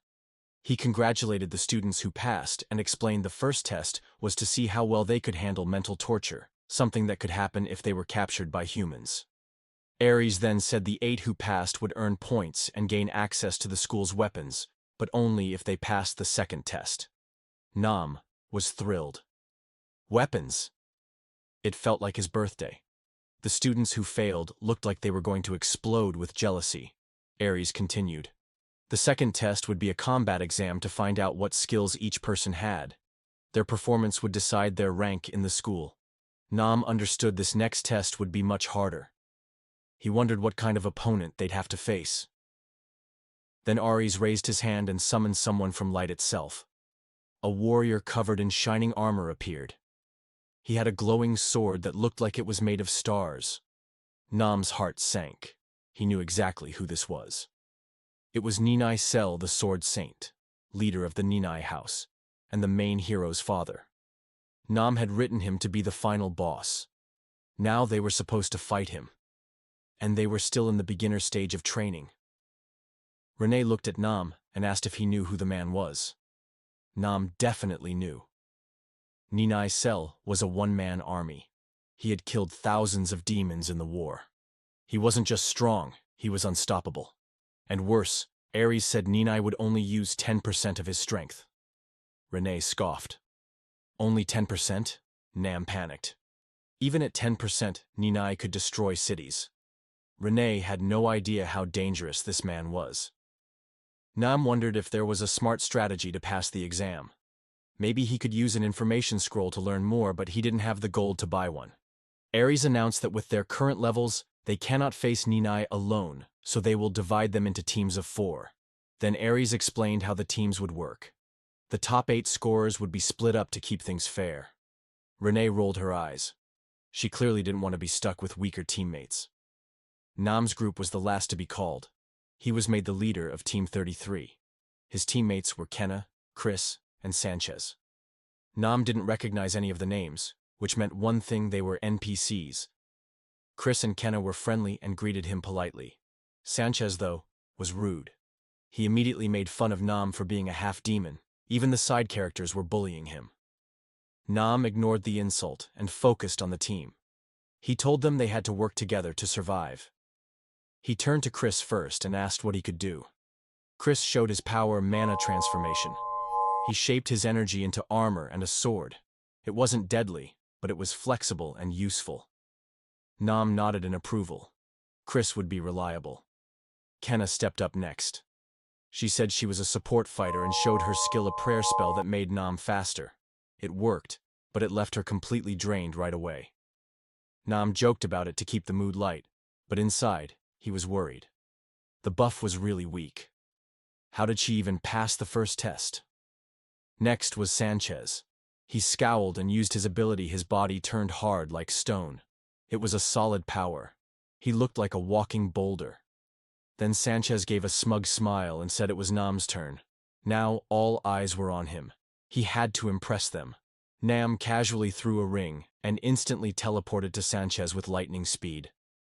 He congratulated the students who passed and explained the first test was to see how well they could handle mental torture, something that could happen if they were captured by humans. Ares then said the 8 who passed would earn points and gain access to the school's weapons, but only if they passed the second test. Nam was thrilled. Weapons! It felt like his birthday. The students who failed looked like they were going to explode with jealousy. Ares continued. The second test would be a combat exam to find out what skills each person had. Their performance would decide their rank in the school. Nam understood this next test would be much harder. He wondered what kind of opponent they'd have to face. Then Ares raised his hand and summoned someone from light itself. A warrior covered in shining armor appeared. He had a glowing sword that looked like it was made of stars. Nam's heart sank. He knew exactly who this was. It was Ninai Sel, the Sword Saint, leader of the Ninai house, and the main hero's father. Nam had written him to be the final boss. Now they were supposed to fight him. And they were still in the beginner stage of training. Renee looked at Nam and asked if he knew who the man was. Nam definitely knew. Ninai Sel was a one-man army. He had killed thousands of demons in the war. He wasn't just strong, he was unstoppable. And worse, Ares said Ninai would only use 10% of his strength. Renee scoffed. Only 10%? Nam panicked. Even at 10%, Ninai could destroy cities. Renee had no idea how dangerous this man was. Nam wondered if there was a smart strategy to pass the exam. Maybe he could use an information scroll to learn more, but he didn't have the gold to buy one. Ares announced that with their current levels, They cannot face Ninai alone, so they will divide them into teams of 4. Then Aries explained how the teams would work. The top 8 scorers would be split up to keep things fair. Renee rolled her eyes. She clearly didn't want to be stuck with weaker teammates. Nam's group was the last to be called. He was made the leader of Team 33. His teammates were Kenna, Chris, and Sanchez. Nam didn't recognize any of the names, which meant one thing: they were NPCs. Chris and Kenna were friendly and greeted him politely. Sanchez, though, was rude. He immediately made fun of Nam for being a half-demon. Even the side characters were bullying him. Nam ignored the insult and focused on the team. He told them they had to work together to survive. He turned to Chris first and asked what he could do. Chris showed his power mana transformation. He shaped his energy into armor and a sword. It wasn't deadly, but it was flexible and useful. Nam nodded in approval. Chris would be reliable. Kenna stepped up next. She said she was a support fighter and showed her skill a prayer spell that made Nam faster. It worked, but it left her completely drained right away. Nam joked about it to keep the mood light, but inside, he was worried. The buff was really weak. How did she even pass the first test? Next was Sanchez. He scowled and used his ability. His body turned hard like stone. It was a solid power. He looked like a walking boulder. Then Sanchez gave a smug smile and said it was Nam's turn. Now all eyes were on him. He had to impress them. Nam casually threw a ring and instantly teleported to Sanchez with lightning speed.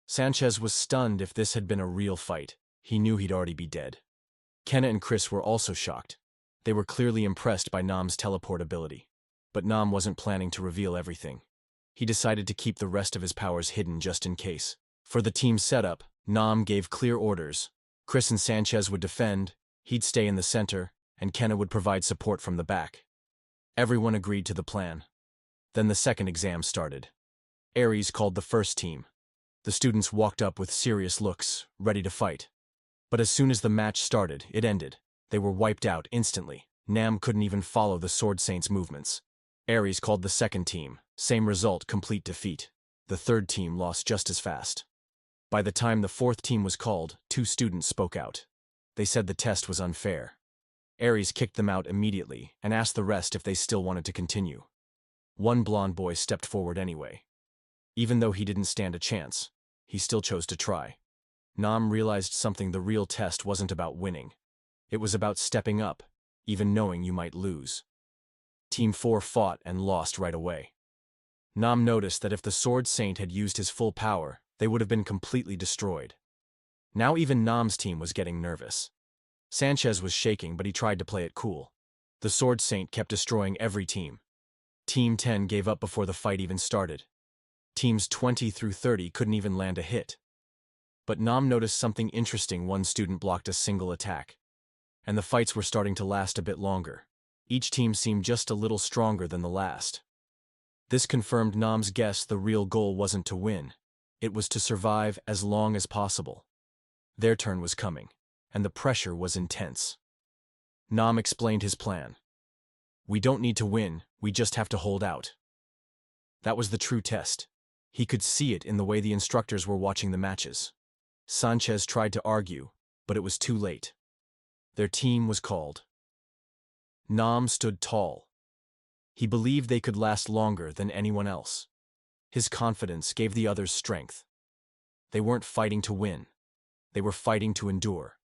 Sanchez was stunned. If this had been a real fight, he knew he'd already be dead. Kenna and Chris were also shocked. They were clearly impressed by Nam's teleport ability. But Nam wasn't planning to reveal everything. He decided to keep the rest of his powers hidden just in case. For the team setup, Nam gave clear orders. Chris and Sanchez would defend, he'd stay in the center, and Kenna would provide support from the back. Everyone agreed to the plan. Then the second exam started. Aries called the first team. The students walked up with serious looks, ready to fight. But as soon as the match started, it ended. They were wiped out instantly. Nam couldn't even follow the Sword Saint's movements. Aries called the second team. Same result, complete defeat. The third team lost just as fast. By the time the fourth team was called, 2 students spoke out. They said the test was unfair. Aries kicked them out immediately and asked the rest if they still wanted to continue. One blonde boy stepped forward anyway. Even though he didn't stand a chance, he still chose to try. Nam realized something: the real test wasn't about winning. It was about stepping up, even knowing you might lose. Team 4 fought and lost right away. Nam noticed that if the Sword Saint had used his full power, they would have been completely destroyed. Now even Nam's team was getting nervous. Sanchez was shaking, but he tried to play it cool. The Sword Saint kept destroying every team. Team 10 gave up before the fight even started. Teams 20 through 30 couldn't even land a hit. But Nam noticed something interesting: one student blocked a single attack. And the fights were starting to last a bit longer. Each team seemed just a little stronger than the last. This confirmed Nam's guess: the real goal wasn't to win. It was to survive as long as possible. Their turn was coming, and the pressure was intense. Nam explained his plan. We don't need to win, we just have to hold out. That was the true test. He could see it in the way the instructors were watching the matches. Sanchez tried to argue, but it was too late. Their team was called. Nam stood tall. He believed they could last longer than anyone else. His confidence gave the others strength. They weren't fighting to win. They were fighting to endure.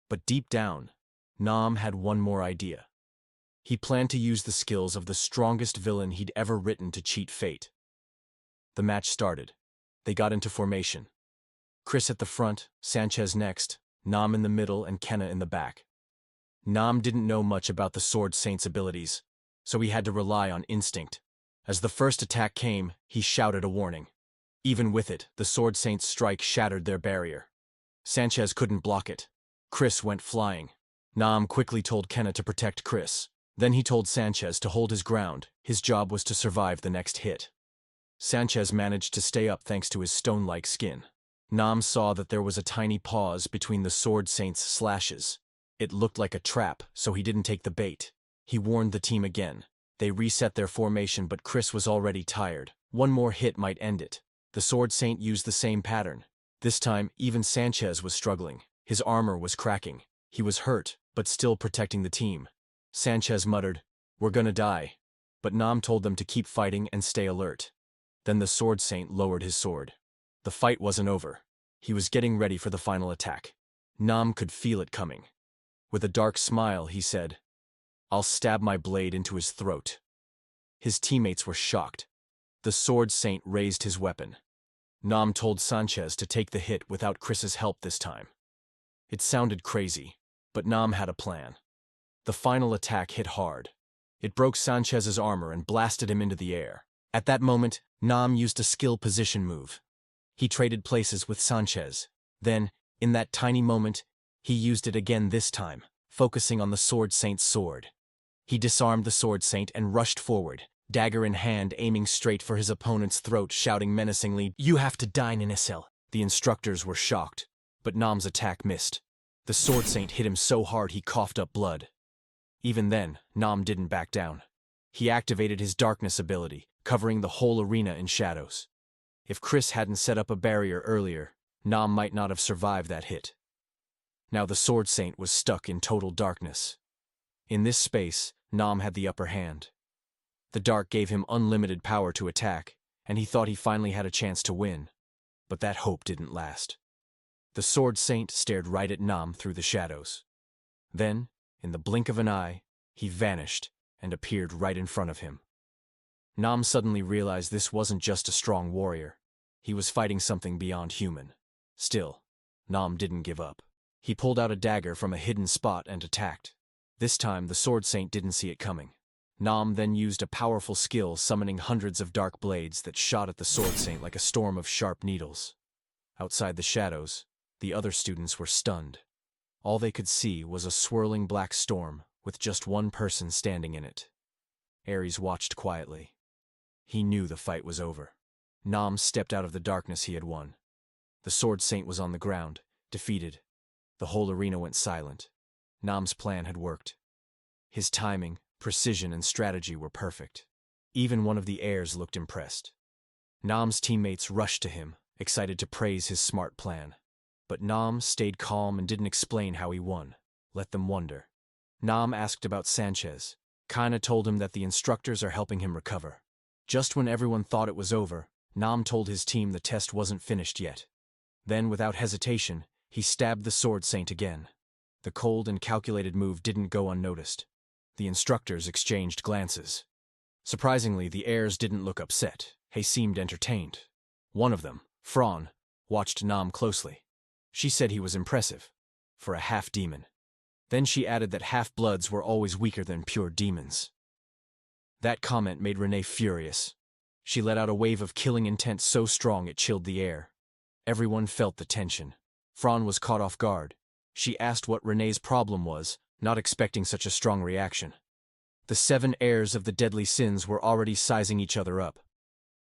But deep down, Nam had one more idea. He planned to use the skills of the strongest villain he'd ever written to cheat fate. The match started. They got into formation. Chris at the front, Sanchez next, Nam in the middle, and Kenna in the back. Nam didn't know much about the Sword Saint's abilities, so he had to rely on instinct. As the first attack came, he shouted a warning. Even with it, the Sword Saint's strike shattered their barrier. Sanchez couldn't block it. Chris went flying. Nam quickly told Kenna to protect Chris. Then he told Sanchez to hold his ground. His job was to survive the next hit. Sanchez managed to stay up thanks to his stone-like skin. Nam saw that there was a tiny pause between the Sword Saint's slashes. It looked like a trap, so he didn't take the bait. He warned the team again. They reset their formation, but Chris was already tired. One more hit might end it. The Sword Saint used the same pattern. This time, even Sanchez was struggling. His armor was cracking. He was hurt, but still protecting the team. Sanchez muttered, "We're gonna die." But Nam told them to keep fighting and stay alert. Then the Sword Saint lowered his sword. The fight wasn't over. He was getting ready for the final attack. Nam could feel it coming. With a dark smile, he said, "I'll stab my blade into his throat." His teammates were shocked. The Sword Saint raised his weapon. Nam told Sanchez to take the hit without Chris's help this time. It sounded crazy, but Nam had a plan. The final attack hit hard. It broke Sanchez's armor and blasted him into the air. At that moment, Nam used a skill position move. He traded places with Sanchez. Then, in that tiny moment, he used it again this time, focusing on the Sword Saint's sword. He disarmed the Sword Saint and rushed forward, dagger in hand, aiming straight for his opponent's throat, shouting menacingly, "You have to dine in a cell." The instructors were shocked, but Nam's attack missed. The Sword Saint hit him so hard he coughed up blood. Even then, Nam didn't back down. He activated his darkness ability, covering the whole arena in shadows. If Chris hadn't set up a barrier earlier, Nam might not have survived that hit. Now the Sword Saint was stuck in total darkness. In this space, Nam had the upper hand. The dark gave him unlimited power to attack, and he thought he finally had a chance to win. But that hope didn't last. The Sword Saint stared right at Nam through the shadows. Then, in the blink of an eye, he vanished and appeared right in front of him. Nam suddenly realized this wasn't just a strong warrior. He was fighting something beyond human. Still, Nam didn't give up. He pulled out a dagger from a hidden spot and attacked. This time, the Sword Saint didn't see it coming. Nam then used a powerful skill, summoning hundreds of dark blades that shot at the Sword Saint like a storm of sharp needles. Outside the shadows, the other students were stunned. All they could see was a swirling black storm with just one person standing in it. Ares watched quietly. He knew the fight was over. Nam stepped out of the darkness he had won. The Sword Saint was on the ground, defeated. The whole arena went silent. Nam's plan had worked. His timing, precision, and strategy were perfect. Even one of the heirs looked impressed. Nam's teammates rushed to him, excited to praise his smart plan. But Nam stayed calm and didn't explain how he won. Let them wonder. Nam asked about Sanchez. Kana told him that the instructors are helping him recover. Just when everyone thought it was over, Nam told his team the test wasn't finished yet. Then, without hesitation, he stabbed the Sword Saint again. The cold and calculated move didn't go unnoticed. The instructors exchanged glances. Surprisingly, the heirs didn't look upset. They seemed entertained. One of them, Fran, watched Nam closely. She said he was impressive, for a half-demon. Then she added that half-bloods were always weaker than pure demons. That comment made Renee furious. She let out a wave of killing intent so strong it chilled the air. Everyone felt the tension. Fran was caught off guard. She asked what Renee's problem was, not expecting such a strong reaction. The 7 heirs of the deadly sins were already sizing each other up.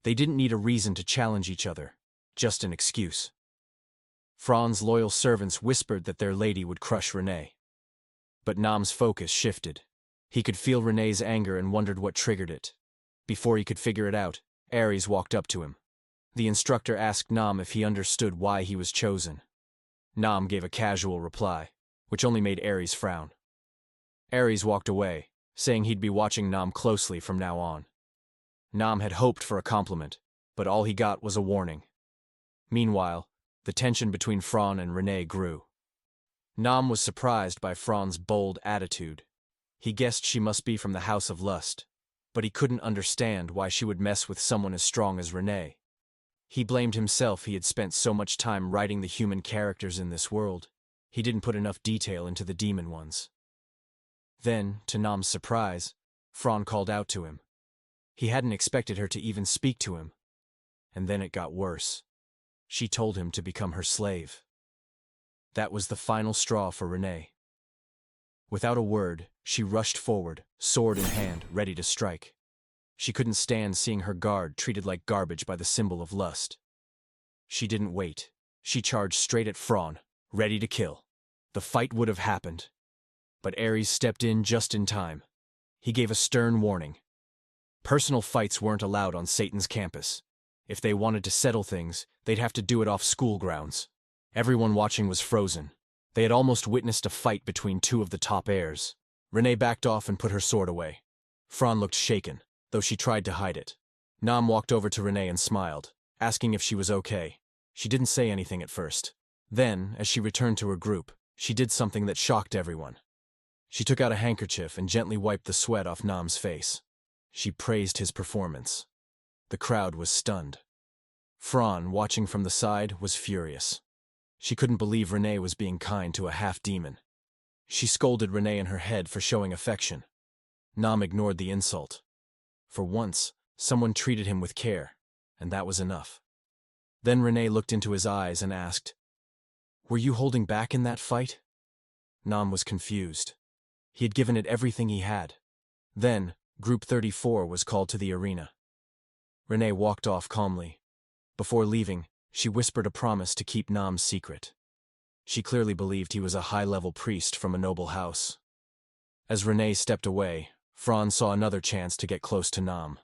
They didn't need a reason to challenge each other, just an excuse. Fran's loyal servants whispered that their lady would crush Renee. But Nam's focus shifted. He could feel Renee's anger and wondered what triggered it. Before he could figure it out, Ares walked up to him. The instructor asked Nam if he understood why he was chosen. Nam gave a casual reply, which only made Ares frown. Ares walked away, saying he'd be watching Nam closely from now on. Nam had hoped for a compliment, but all he got was a warning. Meanwhile, the tension between Fran and Renee grew. Nam was surprised by Fran's bold attitude. He guessed she must be from the House of Lust, but he couldn't understand why she would mess with someone as strong as Renee. He blamed himself. He had spent so much time writing the human characters in this world. He didn't put enough detail into the demon ones. Then, to Nam's surprise, Fran called out to him. He hadn't expected her to even speak to him. And then it got worse. She told him to become her slave. That was the final straw for Renee. Without a word, she rushed forward, sword in hand, ready to strike. She couldn't stand seeing her guard treated like garbage by the symbol of lust. She didn't wait. She charged straight at Fran, ready to kill. The fight would have happened. But Ares stepped in just in time. He gave a stern warning. Personal fights weren't allowed on Satan's campus. If they wanted to settle things, they'd have to do it off school grounds. Everyone watching was frozen. They had almost witnessed a fight between two of the top heirs. Renee backed off and put her sword away. Fran looked shaken, though she tried to hide it. Nam walked over to Renee and smiled, asking if she was okay. She didn't say anything at first. Then, as she returned to her group, she did something that shocked everyone. She took out a handkerchief and gently wiped the sweat off Nam's face. She praised his performance. The crowd was stunned. Fran, watching from the side, was furious. She couldn't believe Renee was being kind to a half-demon. She scolded Renee in her head for showing affection. Nam ignored the insult. For once, someone treated him with care, and that was enough. Then Renee looked into his eyes and asked, "Were you holding back in that fight?" Nam was confused. He had given it everything he had. Then, Group 34 was called to the arena. Renee walked off calmly. Before leaving, she whispered a promise to keep Nam's secret. She clearly believed he was a high-level priest from a noble house. As Renee stepped away, Fran saw another chance to get close to Nam.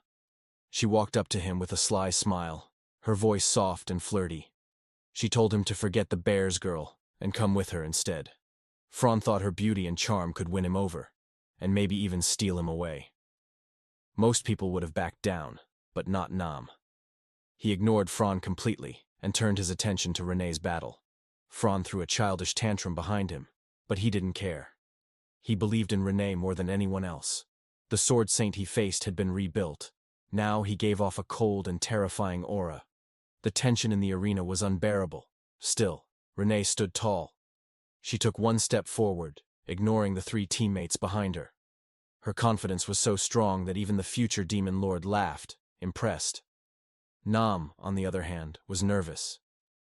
She walked up to him with a sly smile, her voice soft and flirty. She told him to forget the bear's girl and come with her instead. Fran thought her beauty and charm could win him over, and maybe even steal him away. Most people would have backed down, but not Nam. He ignored Fran completely and turned his attention to Renee's battle. Fran threw a childish tantrum behind him, but he didn't care. He believed in Renee more than anyone else. The sword saint he faced had been rebuilt. Now he gave off a cold and terrifying aura. The tension in the arena was unbearable. Still, Renee stood tall. She took one step forward, ignoring the three teammates behind her. Her confidence was so strong that even the future demon lord laughed, impressed. Nam, on the other hand, was nervous.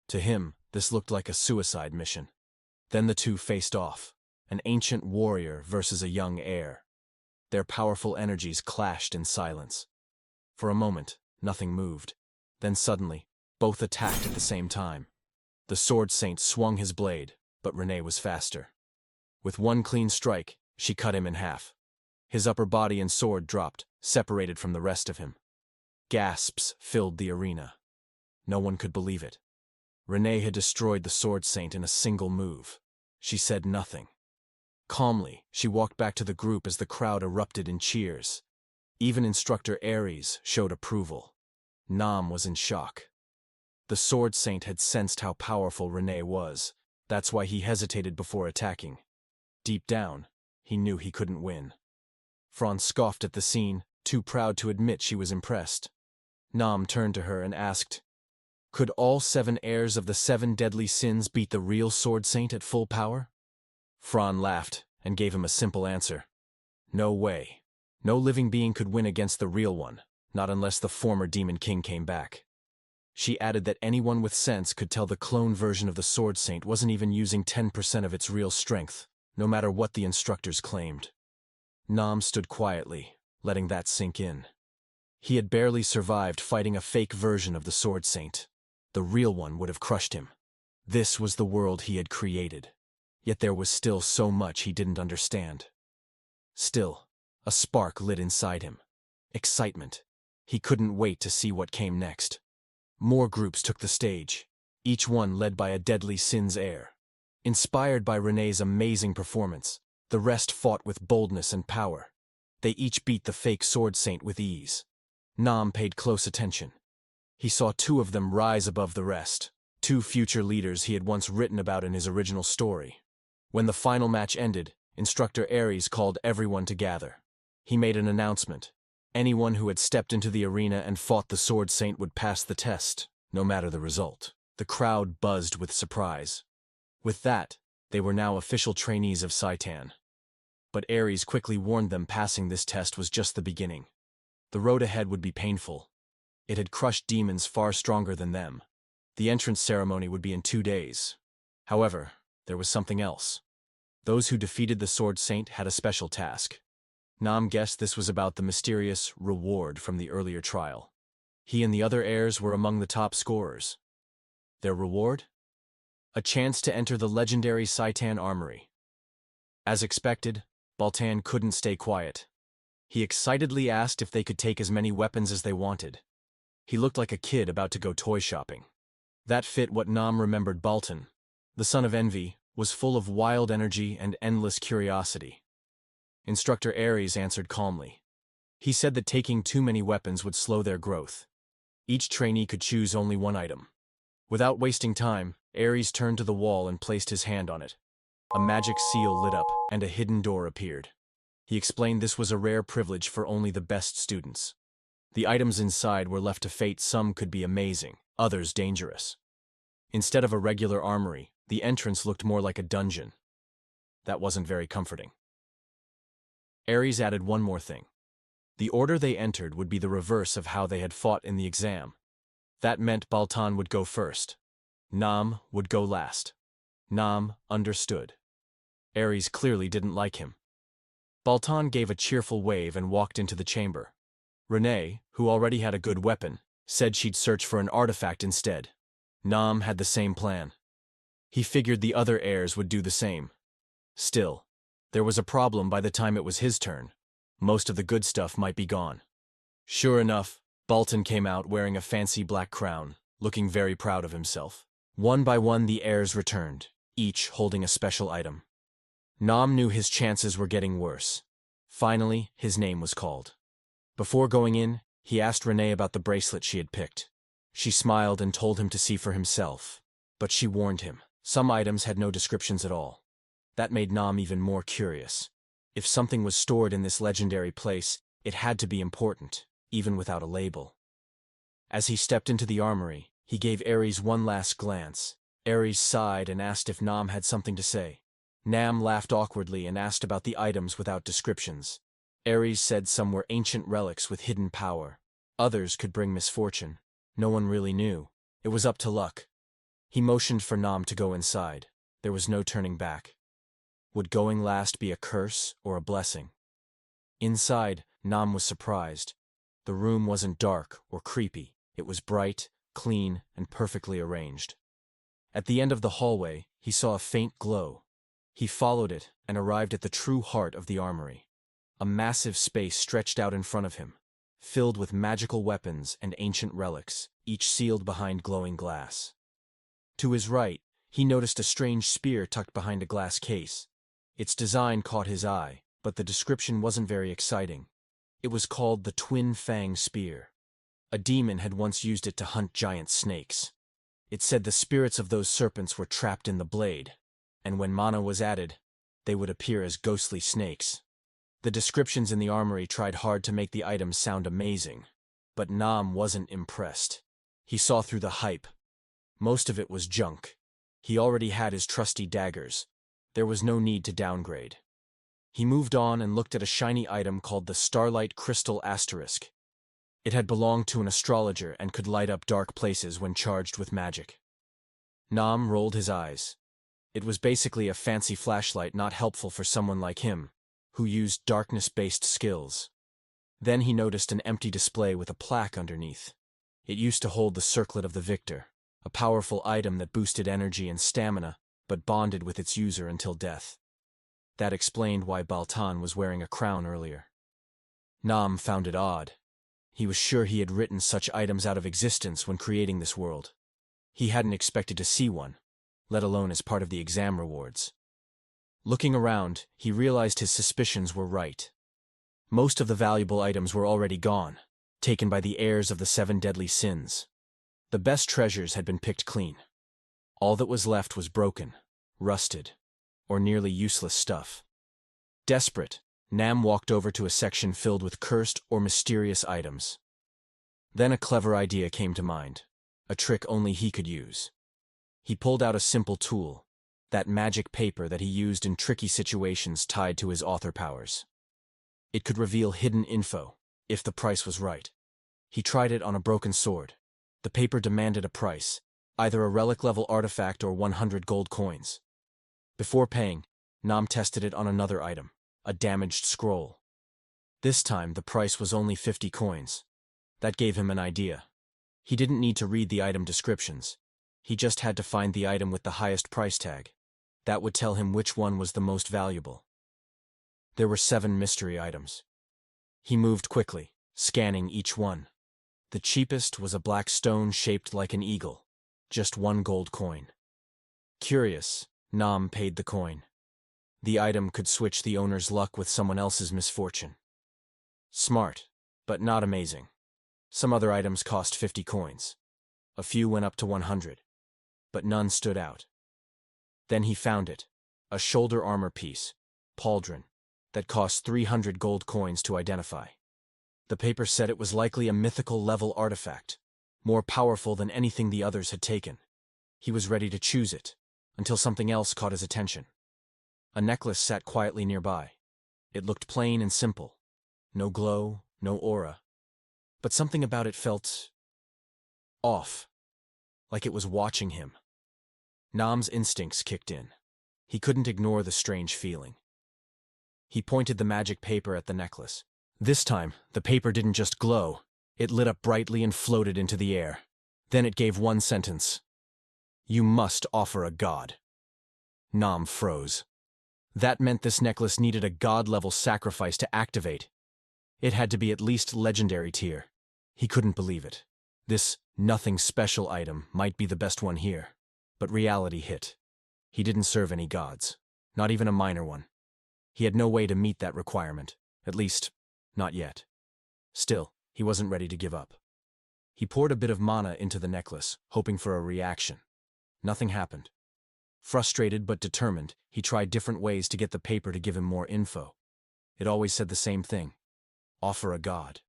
To him, this looked like a suicide mission. Then the two faced off, an ancient warrior versus a young heir. Their powerful energies clashed in silence. For a moment, nothing moved. Then suddenly, both attacked at the same time. The sword saint swung his blade, but Renee was faster. With one clean strike, she cut him in half. His upper body and sword dropped, separated from the rest of him. Gasps filled the arena. No one could believe it. Renee had destroyed the sword saint in a single move. She said nothing. Calmly, she walked back to the group as the crowd erupted in cheers. Even instructor Ares showed approval. Nam was in shock. The sword saint had sensed how powerful Renee was. That's why he hesitated before attacking. Deep down, he knew he couldn't win. Fran scoffed at the scene, too proud to admit she was impressed. Nam turned to her and asked, "Could all 7 heirs of the 7 deadly sins beat the real sword saint at full power?" Fran laughed and gave him a simple answer. No way. No living being could win against the real one, not unless the former demon king came back. She added that anyone with sense could tell the clone version of the sword saint wasn't even using 10% of its real strength, no matter what the instructors claimed. Nam stood quietly, letting that sink in. He had barely survived fighting a fake version of the sword saint. The real one would have crushed him. This was the world he had created. Yet there was still so much he didn't understand. Still, a spark lit inside him. Excitement. He couldn't wait to see what came next. More groups took the stage, each one led by a deadly sins heir. Inspired by Renee's amazing performance, the rest fought with boldness and power. They each beat the fake sword saint with ease. Nam paid close attention. He saw 2 of them rise above the rest, 2 future leaders he had once written about in his original story. When the final match ended, Instructor Ares called everyone to gather. He made an announcement. Anyone who had stepped into the arena and fought the sword saint would pass the test, no matter the result. The crowd buzzed with surprise. With that, they were now official trainees of Saitan. But Ares quickly warned them passing this test was just the beginning. The road ahead would be painful. It had crushed demons far stronger than them. The entrance ceremony would be in 2 days. However, there was something else. Those who defeated the sword saint had a special task. Nam guessed this was about the mysterious reward from the earlier trial. He and the other heirs were among the top scorers. Their reward? A chance to enter the legendary Saitan armory. As expected, Baltan couldn't stay quiet. He excitedly asked if they could take as many weapons as they wanted. He looked like a kid about to go toy shopping. That fit what Nam remembered Baltan, the son of envy, was full of wild energy and endless curiosity. Instructor Aries answered calmly. He said that taking too many weapons would slow their growth. Each trainee could choose only one item. Without wasting time, Aries turned to the wall and placed his hand on it. A magic seal lit up, and a hidden door appeared. He explained this was a rare privilege for only the best students. The items inside were left to fate. Some could be amazing, others dangerous. Instead of a regular armory, the entrance looked more like a dungeon. That wasn't very comforting. Aries added one more thing. The order they entered would be the reverse of how they had fought in the exam. That meant Baltan would go first. Nam would go last. Nam understood. Aries clearly didn't like him. Baltan gave a cheerful wave and walked into the chamber. Renee, who already had a good weapon, said she'd search for an artifact instead. Nam had the same plan. He figured the other heirs would do the same. Still, there was a problem by the time it was his turn. Most of the good stuff might be gone. Sure enough, Baltan came out wearing a fancy black crown, looking very proud of himself. One by one the heirs returned, each holding a special item. Nam knew his chances were getting worse. Finally, his name was called. Before going in, he asked Renee about the bracelet she had picked. She smiled and told him to see for himself. But she warned him, some items had no descriptions at all. That made Nam even more curious. If something was stored in this legendary place, it had to be important, even without a label. As he stepped into the armory, he gave Aries one last glance. Aries sighed and asked if Nam had something to say. Nam laughed awkwardly and asked about the items without descriptions. Aries said some were ancient relics with hidden power. Others could bring misfortune. No one really knew. It was up to luck. He motioned for Nam to go inside. There was no turning back. Would going last be a curse or a blessing? Inside, Nam was surprised. The room wasn't dark or creepy. It was bright, clean, and perfectly arranged. At the end of the hallway, he saw a faint glow. He followed it and arrived at the true heart of the armory. A massive space stretched out in front of him, filled with magical weapons and ancient relics, each sealed behind glowing glass. To his right, he noticed a strange spear tucked behind a glass case. Its design caught his eye, but the description wasn't very exciting. It was called the Twin Fang Spear. A demon had once used it to hunt giant snakes. It said the spirits of those serpents were trapped in the blade, and when mana was added, they would appear as ghostly snakes. The descriptions in the armory tried hard to make the items sound amazing, but Nam wasn't impressed. He saw through the hype. Most of it was junk. He already had his trusty daggers. There was no need to downgrade. He moved on and looked at a shiny item called the Starlight Crystal Asterisk. It had belonged to an astrologer and could light up dark places when charged with magic. Nam rolled his eyes. It was basically a fancy flashlight not helpful for someone like him, who used darkness-based skills. Then he noticed an empty display with a plaque underneath. It used to hold the circlet of the victor, a powerful item that boosted energy and stamina, but bonded with its user until death. That explained why Baltan was wearing a crown earlier. Nam found it odd. He was sure he had written such items out of existence when creating this world. He hadn't expected to see one, let alone as part of the exam rewards. Looking around, he realized his suspicions were right. Most of the valuable items were already gone, taken by the heirs of the 7 deadly sins. The best treasures had been picked clean. All that was left was broken, rusted, or nearly useless stuff. Desperate, Nam walked over to a section filled with cursed or mysterious items. Then a clever idea came to mind, a trick only he could use. He pulled out a simple tool, that magic paper that he used in tricky situations tied to his author powers. It could reveal hidden info, if the price was right. He tried it on a broken sword. The paper demanded a price, either a relic-level artifact or 100 gold coins. Before paying, Nam tested it on another item, a damaged scroll. This time, the price was only 50 coins. That gave him an idea. He didn't need to read the item descriptions. He just had to find the item with the highest price tag. That would tell him which one was the most valuable. There were 7 mystery items. He moved quickly, scanning each one. The cheapest was a black stone shaped like an eagle, just 1 gold coin. Curious, Nam paid the coin. The item could switch the owner's luck with someone else's misfortune. Smart, but not amazing. Some other items cost 50 coins. A few went up to 100, but none stood out. Then he found it, a shoulder armor piece, pauldron, that cost 300 gold coins to identify. The paper said it was likely a mythical level artifact, more powerful than anything the others had taken. He was ready to choose it, until something else caught his attention. A necklace sat quietly nearby. It looked plain and simple. No glow, no aura. But something about it felt off, like it was watching him. Nam's instincts kicked in. He couldn't ignore the strange feeling. He pointed the magic paper at the necklace. This time, the paper didn't just glow. It lit up brightly and floated into the air. Then it gave one sentence. "You must offer a god." Nam froze. That meant this necklace needed a god-level sacrifice to activate. It had to be at least legendary tier. He couldn't believe it. This nothing special item might be the best one here. But reality hit. He didn't serve any gods, not even a minor one. He had no way to meet that requirement, at least, not yet. Still, he wasn't ready to give up. He poured a bit of mana into the necklace, hoping for a reaction. Nothing happened. Frustrated but determined, he tried different ways to get the paper to give him more info. It always said the same thing. Offer a god.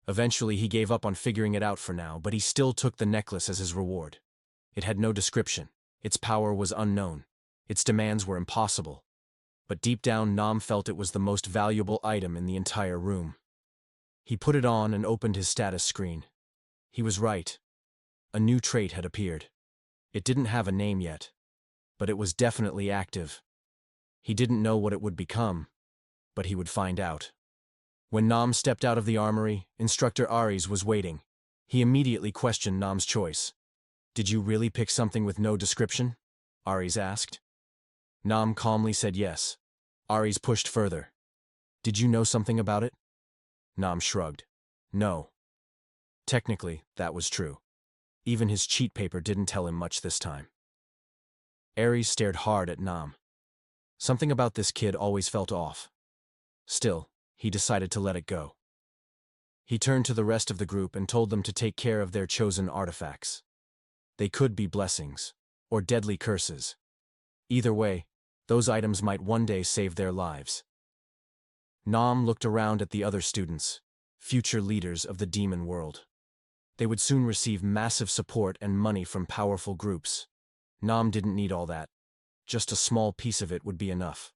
Eventually, he gave up on figuring it out for now, but he still took the necklace as his reward. It had no description. Its power was unknown. Its demands were impossible. But deep down, Nam felt it was the most valuable item in the entire room. He put it on and opened his status screen. He was right. A new trait had appeared. It didn't have a name yet, but it was definitely active. He didn't know what it would become, but he would find out. When Nam stepped out of the armory, Instructor Aries was waiting. He immediately questioned Nam's choice. "Did you really pick something with no description?" Aries asked. Nam calmly said yes. Aries pushed further. "Did you know something about it?" Nam shrugged. "No." Technically, that was true. Even his cheat paper didn't tell him much this time. Aries stared hard at Nam. Something about this kid always felt off. Still, he decided to let it go. He turned to the rest of the group and told them to take care of their chosen artifacts. They could be blessings, or deadly curses. Either way, those items might one day save their lives. Nam looked around at the other students, future leaders of the demon world. They would soon receive massive support and money from powerful groups. Nam didn't need all that. Just a small piece of it would be enough.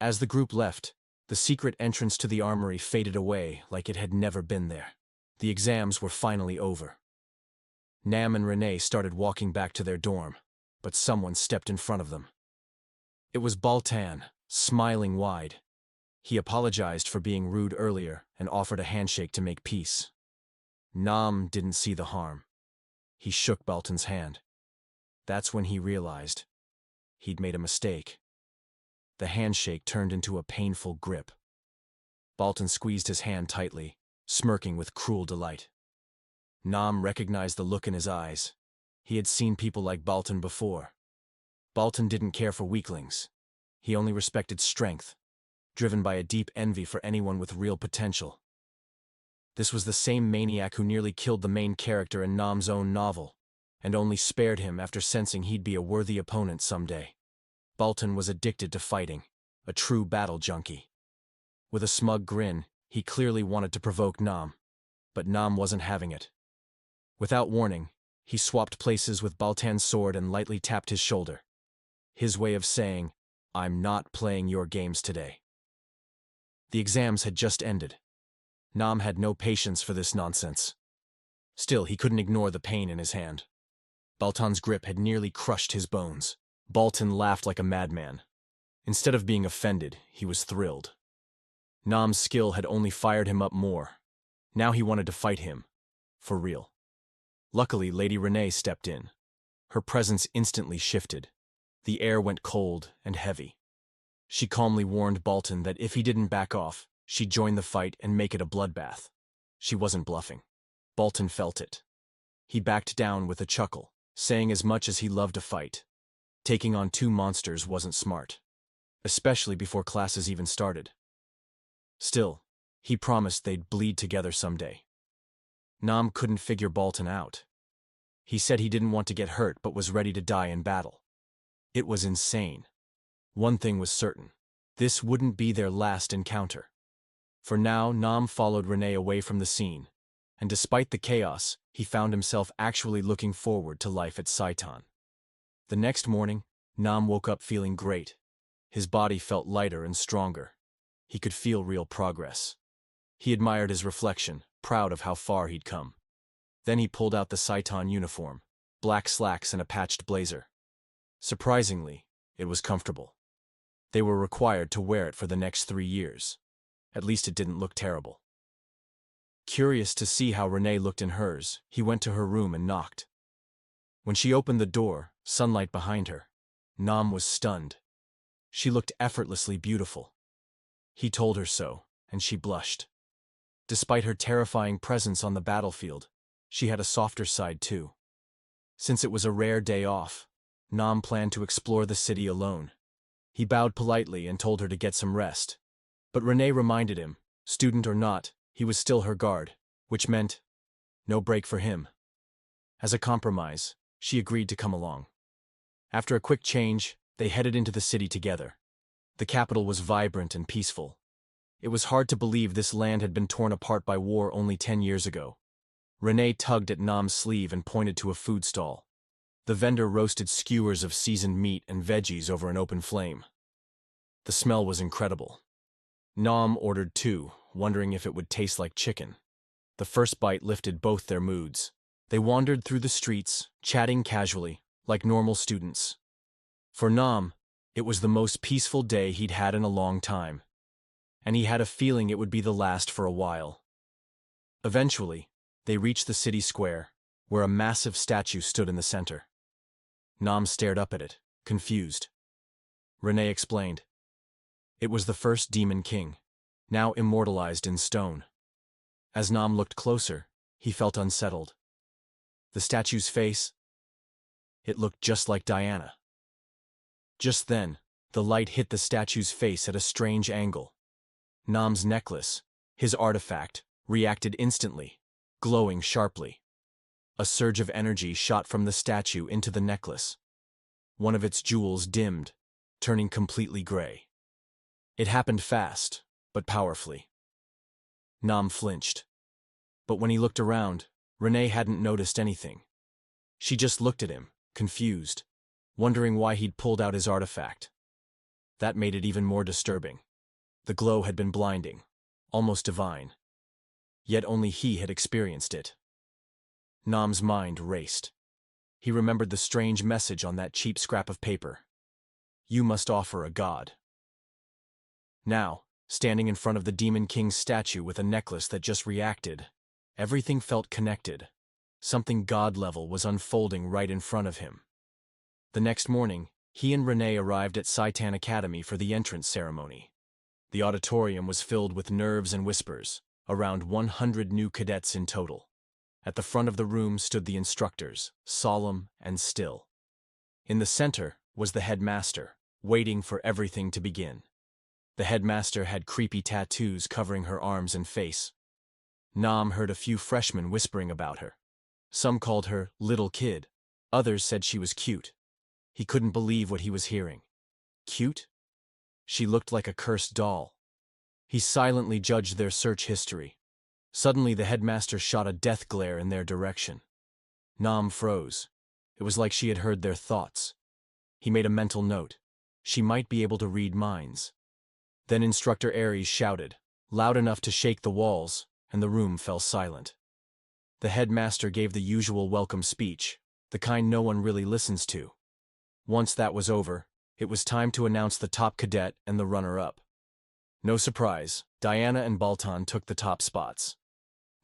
As the group left, the secret entrance to the armory faded away like it had never been there. The exams were finally over. Nam and Renee started walking back to their dorm, but someone stepped in front of them. It was Baltan, smiling wide. He apologized for being rude earlier and offered a handshake to make peace. Nam didn't see the harm. He shook Baltan's hand. That's when he realized he'd made a mistake. The handshake turned into a painful grip. Baltan squeezed his hand tightly, smirking with cruel delight. Nam recognized the look in his eyes. He had seen people like Baltan before. Baltan didn't care for weaklings. He only respected strength, driven by a deep envy for anyone with real potential. This was the same maniac who nearly killed the main character in Nam's own novel, and only spared him after sensing he'd be a worthy opponent someday. Baltan was addicted to fighting, a true battle junkie. With a smug grin, he clearly wanted to provoke Nam, but Nam wasn't having it. Without warning, he swapped places with Baltan's sword and lightly tapped his shoulder. His way of saying, "I'm not playing your games today." The exams had just ended. Nam had no patience for this nonsense. Still, he couldn't ignore the pain in his hand. Baltan's grip had nearly crushed his bones. Baltan laughed like a madman. Instead of being offended, he was thrilled. Nam's skill had only fired him up more. Now he wanted to fight him. For real. Luckily, Lady Renee stepped in. Her presence instantly shifted. The air went cold and heavy. She calmly warned Baltan that if he didn't back off, she'd join the fight and make it a bloodbath. She wasn't bluffing. Baltan felt it. He backed down with a chuckle, saying as much as he loved to fight, Taking on two monsters wasn't smart, especially before classes even started. Still, he promised they'd bleed together someday. Nam couldn't figure Baltan out. He said he didn't want to get hurt but was ready to die in battle. It was insane. One thing was certain. This wouldn't be their last encounter. For now, Nam followed Renee away from the scene, and despite the chaos, he found himself actually looking forward to life at Saitan. The next morning, Nam woke up feeling great. His body felt lighter and stronger. He could feel real progress. He admired his reflection, proud of how far he'd come. Then he pulled out the Saitan uniform, black slacks and a patched blazer. Surprisingly, it was comfortable. They were required to wear it for the next 3 years. At least it didn't look terrible. Curious to see how Renee looked in hers, he went to her room and knocked. When she opened the door, sunlight behind her, Nam was stunned. She looked effortlessly beautiful. He told her so, and she blushed. Despite her terrifying presence on the battlefield, she had a softer side too. Since it was a rare day off, Nam planned to explore the city alone. He bowed politely and told her to get some rest. But Renee reminded him, student or not, he was still her guard, which meant no break for him. As a compromise, she agreed to come along. After a quick change, they headed into the city together. The capital was vibrant and peaceful. It was hard to believe this land had been torn apart by war only 10 years ago. Renee tugged at Nam's sleeve and pointed to a food stall. The vendor roasted skewers of seasoned meat and veggies over an open flame. The smell was incredible. Nam ordered two, wondering if it would taste like chicken. The first bite lifted both their moods. They wandered through the streets, chatting casually, like normal students. For Nam, it was the most peaceful day he'd had in a long time. And he had a feeling it would be the last for a while. Eventually, they reached the city square, where a massive statue stood in the center. Nam stared up at it, confused. Renee explained. It was the first demon king, now immortalized in stone. As Nam looked closer, he felt unsettled. The statue's face? It looked just like Diana. Just then, the light hit the statue's face at a strange angle. Nam's necklace, his artifact, reacted instantly, glowing sharply. A surge of energy shot from the statue into the necklace. One of its jewels dimmed, turning completely gray. It happened fast, but powerfully. Nam flinched. But when he looked around, Renee hadn't noticed anything. She just looked at him, confused, wondering why he'd pulled out his artifact. That made it even more disturbing. The glow had been blinding, almost divine. Yet only he had experienced it. Nam's mind raced. He remembered the strange message on that cheap scrap of paper. You must offer a god. Now, standing in front of the Demon King's statue with a necklace that just reacted, everything felt connected. Something god-level was unfolding right in front of him. The next morning, he and Renee arrived at Saitan Academy for the entrance ceremony. The auditorium was filled with nerves and whispers, around 100 new cadets in total. At the front of the room stood the instructors, solemn and still. In the center was the headmaster, waiting for everything to begin. The headmaster had creepy tattoos covering her arms and face. Nam heard a few freshmen whispering about her. Some called her little kid. Others said she was cute. He couldn't believe what he was hearing. Cute? She looked like a cursed doll. He silently judged their search history. Suddenly the headmaster shot a death glare in their direction. Nam froze. It was like she had heard their thoughts. He made a mental note. She might be able to read minds. Then Instructor Aries shouted, loud enough to shake the walls, and the room fell silent. The headmaster gave the usual welcome speech, the kind no one really listens to. Once that was over, it was time to announce the top cadet and the runner-up. No surprise, Diana and Baltan took the top spots.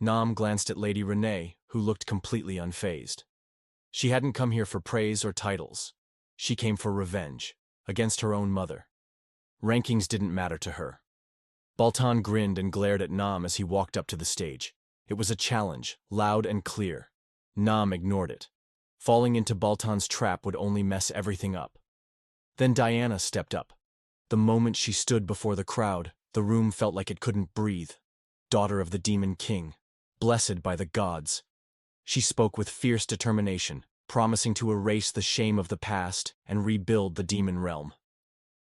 Nam glanced at Lady Renee, who looked completely unfazed. She hadn't come here for praise or titles. She came for revenge, against her own mother. Rankings didn't matter to her. Baltan grinned and glared at Nam as he walked up to the stage. It was a challenge, loud and clear. Nam ignored it. Falling into Baltan's trap would only mess everything up. Then Diana stepped up. The moment she stood before the crowd, the room felt like it couldn't breathe. Daughter of the Demon King, blessed by the gods. She spoke with fierce determination, promising to erase the shame of the past and rebuild the demon realm.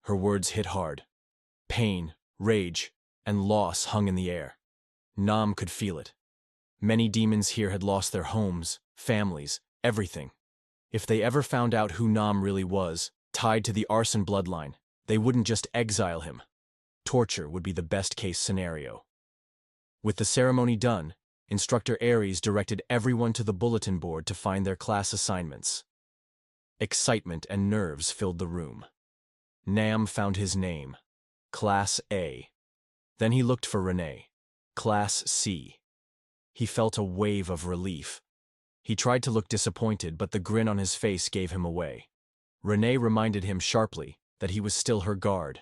Her words hit hard. Pain, rage, and loss hung in the air. Nam could feel it. Many demons here had lost their homes, families, everything. If they ever found out who Nam really was, tied to the arson bloodline, they wouldn't just exile him. Torture would be the best-case scenario. With the ceremony done, Instructor Aries directed everyone to the bulletin board to find their class assignments. Excitement and nerves filled the room. Nam found his name, Class A. Then he looked for Renee, Class C. He felt a wave of relief. He tried to look disappointed, but the grin on his face gave him away. Renee reminded him sharply that he was still her guard.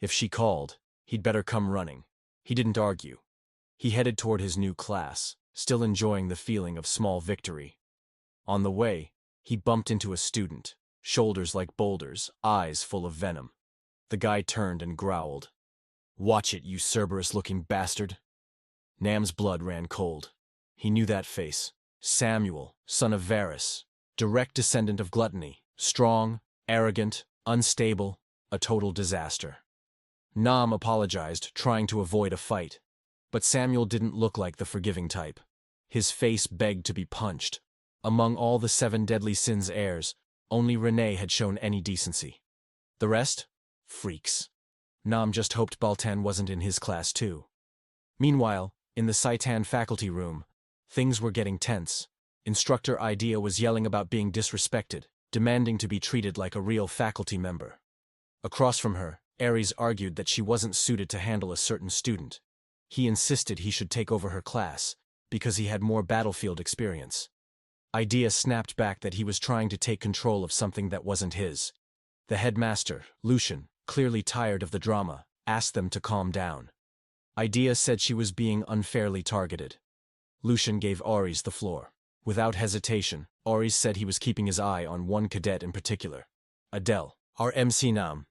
If she called, he'd better come running. He didn't argue. He headed toward his new class, still enjoying the feeling of small victory. On the way, he bumped into a student, shoulders like boulders, eyes full of venom. The guy turned and growled. "Watch it, you Cerberus-looking bastard." Nam's blood ran cold. He knew that face. Samuel, son of Varus, direct descendant of gluttony, strong, arrogant, unstable, a total disaster. Nam apologized, trying to avoid a fight. But Samuel didn't look like the forgiving type. His face begged to be punched. Among all the 7 deadly sins heirs, only Renee had shown any decency. The rest? Freaks. Nam just hoped Baltan wasn't in his class too. Meanwhile, in the Saitan faculty room, things were getting tense. Instructor Idea was yelling about being disrespected, demanding to be treated like a real faculty member. Across from her, Aries argued that she wasn't suited to handle a certain student. He insisted he should take over her class, because he had more battlefield experience. Idea snapped back that he was trying to take control of something that wasn't his. The headmaster, Lucian, clearly tired of the drama, asked them to calm down. Idea said she was being unfairly targeted. Lucian gave Aries the floor. Without hesitation, Aries said he was keeping his eye on one cadet in particular. Adele, our MC Nam.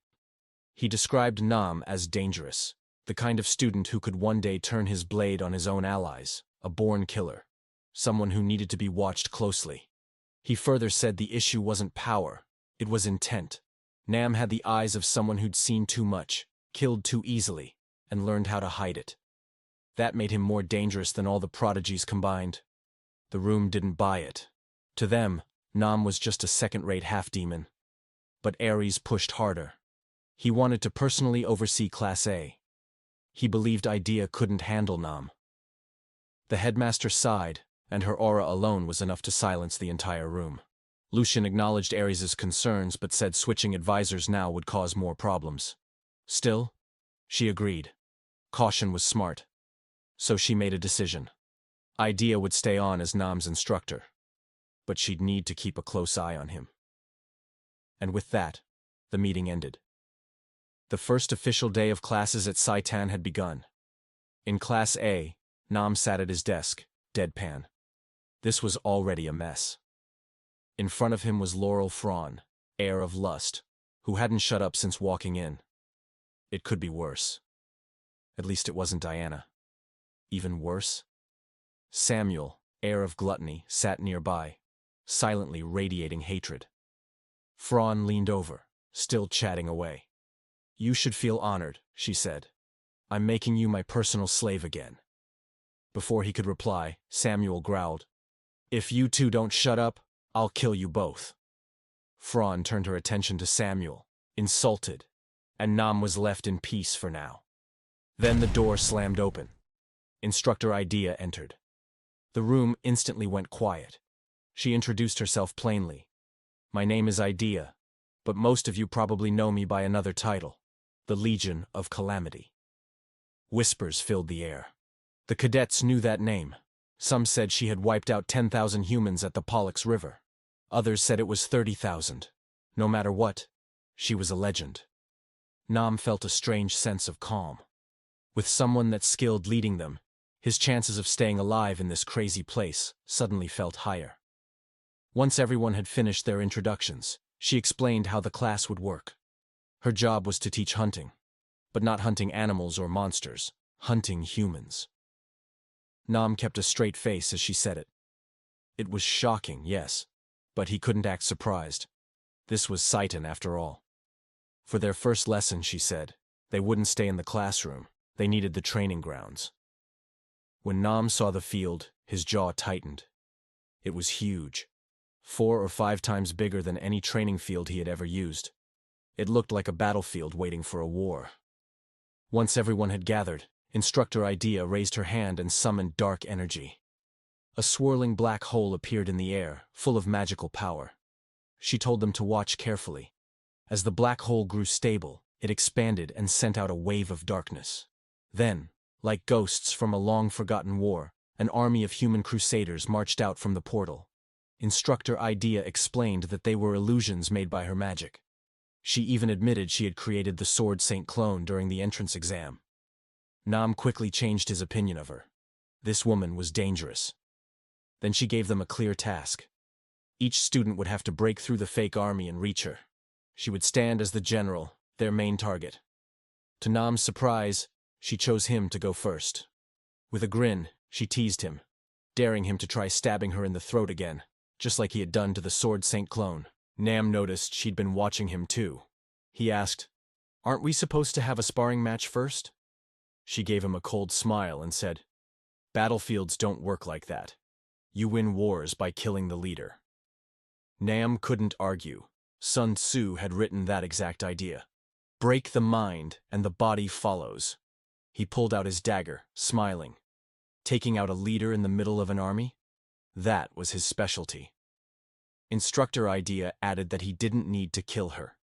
He described Nam as dangerous, the kind of student who could one day turn his blade on his own allies, a born killer, someone who needed to be watched closely. He further said the issue wasn't power, it was intent. Nam had the eyes of someone who'd seen too much, killed too easily, and learned how to hide it. That made him more dangerous than all the prodigies combined. The room didn't buy it. To them, Nam was just a second-rate half-demon. But Aries pushed harder. He wanted to personally oversee Class A. He believed Idea couldn't handle Nam. The headmaster sighed, and her aura alone was enough to silence the entire room. Lucian acknowledged Aries' concerns but said switching advisors now would cause more problems. Still, she agreed. Caution was smart. So she made a decision. Idea would stay on as Nam's instructor, but she'd need to keep a close eye on him. And with that, the meeting ended. The first official day of classes at Saitan had begun. In Class A, Nam sat at his desk, deadpan. This was already a mess. In front of him was Laurel Fraun, heir of lust, who hadn't shut up since walking in. It could be worse. At least it wasn't Diana. Even worse? Samuel, heir of gluttony, sat nearby, silently radiating hatred. Fraun leaned over, still chatting away. "You should feel honored," she said. "I'm making you my personal slave again." Before he could reply, Samuel growled, "If you two don't shut up, I'll kill you both." Fraun turned her attention to Samuel, insulted, and Nam was left in peace for now. Then the door slammed open. Instructor Idea entered. The room instantly went quiet. She introduced herself plainly. "My name is Idea, but most of you probably know me by another title, the Legion of Calamity." Whispers filled the air. The cadets knew that name. Some said she had wiped out 10,000 humans at the Pollux River. Others said it was 30,000. No matter what, she was a legend. Nam felt a strange sense of calm. With someone that skilled leading them, his chances of staying alive in this crazy place suddenly felt higher. Once everyone had finished their introductions, she explained how the class would work. Her job was to teach hunting, but not hunting animals or monsters, hunting humans. Nam kept a straight face as she said it. It was shocking, yes, but he couldn't act surprised. This was Saitan after all. For their first lesson, she said, they wouldn't stay in the classroom, they needed the training grounds. When Nam saw the field, his jaw tightened. It was huge, 4 or 5 times bigger than any training field he had ever used. It looked like a battlefield waiting for a war. Once everyone had gathered, Instructor Idea raised her hand and summoned dark energy. A swirling black hole appeared in the air, full of magical power. She told them to watch carefully. As the black hole grew stable, it expanded and sent out a wave of darkness. Then, like ghosts from a long-forgotten war, an army of human crusaders marched out from the portal. Instructor Idea explained that they were illusions made by her magic. She even admitted she had created the Sword Saint clone during the entrance exam. Nam quickly changed his opinion of her. This woman was dangerous. Then she gave them a clear task. Each student would have to break through the fake army and reach her. She would stand as the general, their main target. To Nam's surprise, she chose him to go first. With a grin, she teased him, daring him to try stabbing her in the throat again, just like he had done to the Sword Saint clone. Nam noticed she'd been watching him too. He asked, "Aren't we supposed to have a sparring match first?" She gave him a cold smile and said, "Battlefields don't work like that. You win wars by killing the leader." Nam couldn't argue. Sun Tzu had written that exact idea. Break the mind and the body follows. He pulled out his dagger, smiling. Taking out a leader in the middle of an army? That was his specialty. Instructor Idea added that he didn't need to kill her.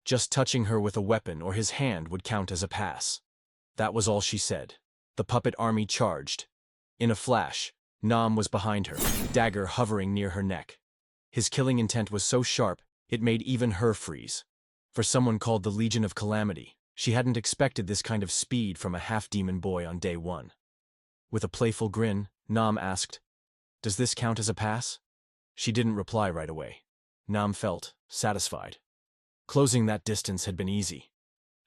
Just touching her with a weapon or his hand would count as a pass. That was all she said. The puppet army charged. In a flash, Nam was behind her, dagger hovering near her neck. His killing intent was so sharp, it made even her freeze. For someone called the Legion of Calamity, she hadn't expected this kind of speed from a half-demon boy on day one. With a playful grin, Nam asked, "Does this count as a pass?" She didn't reply right away. Nam felt satisfied. Closing that distance had been easy.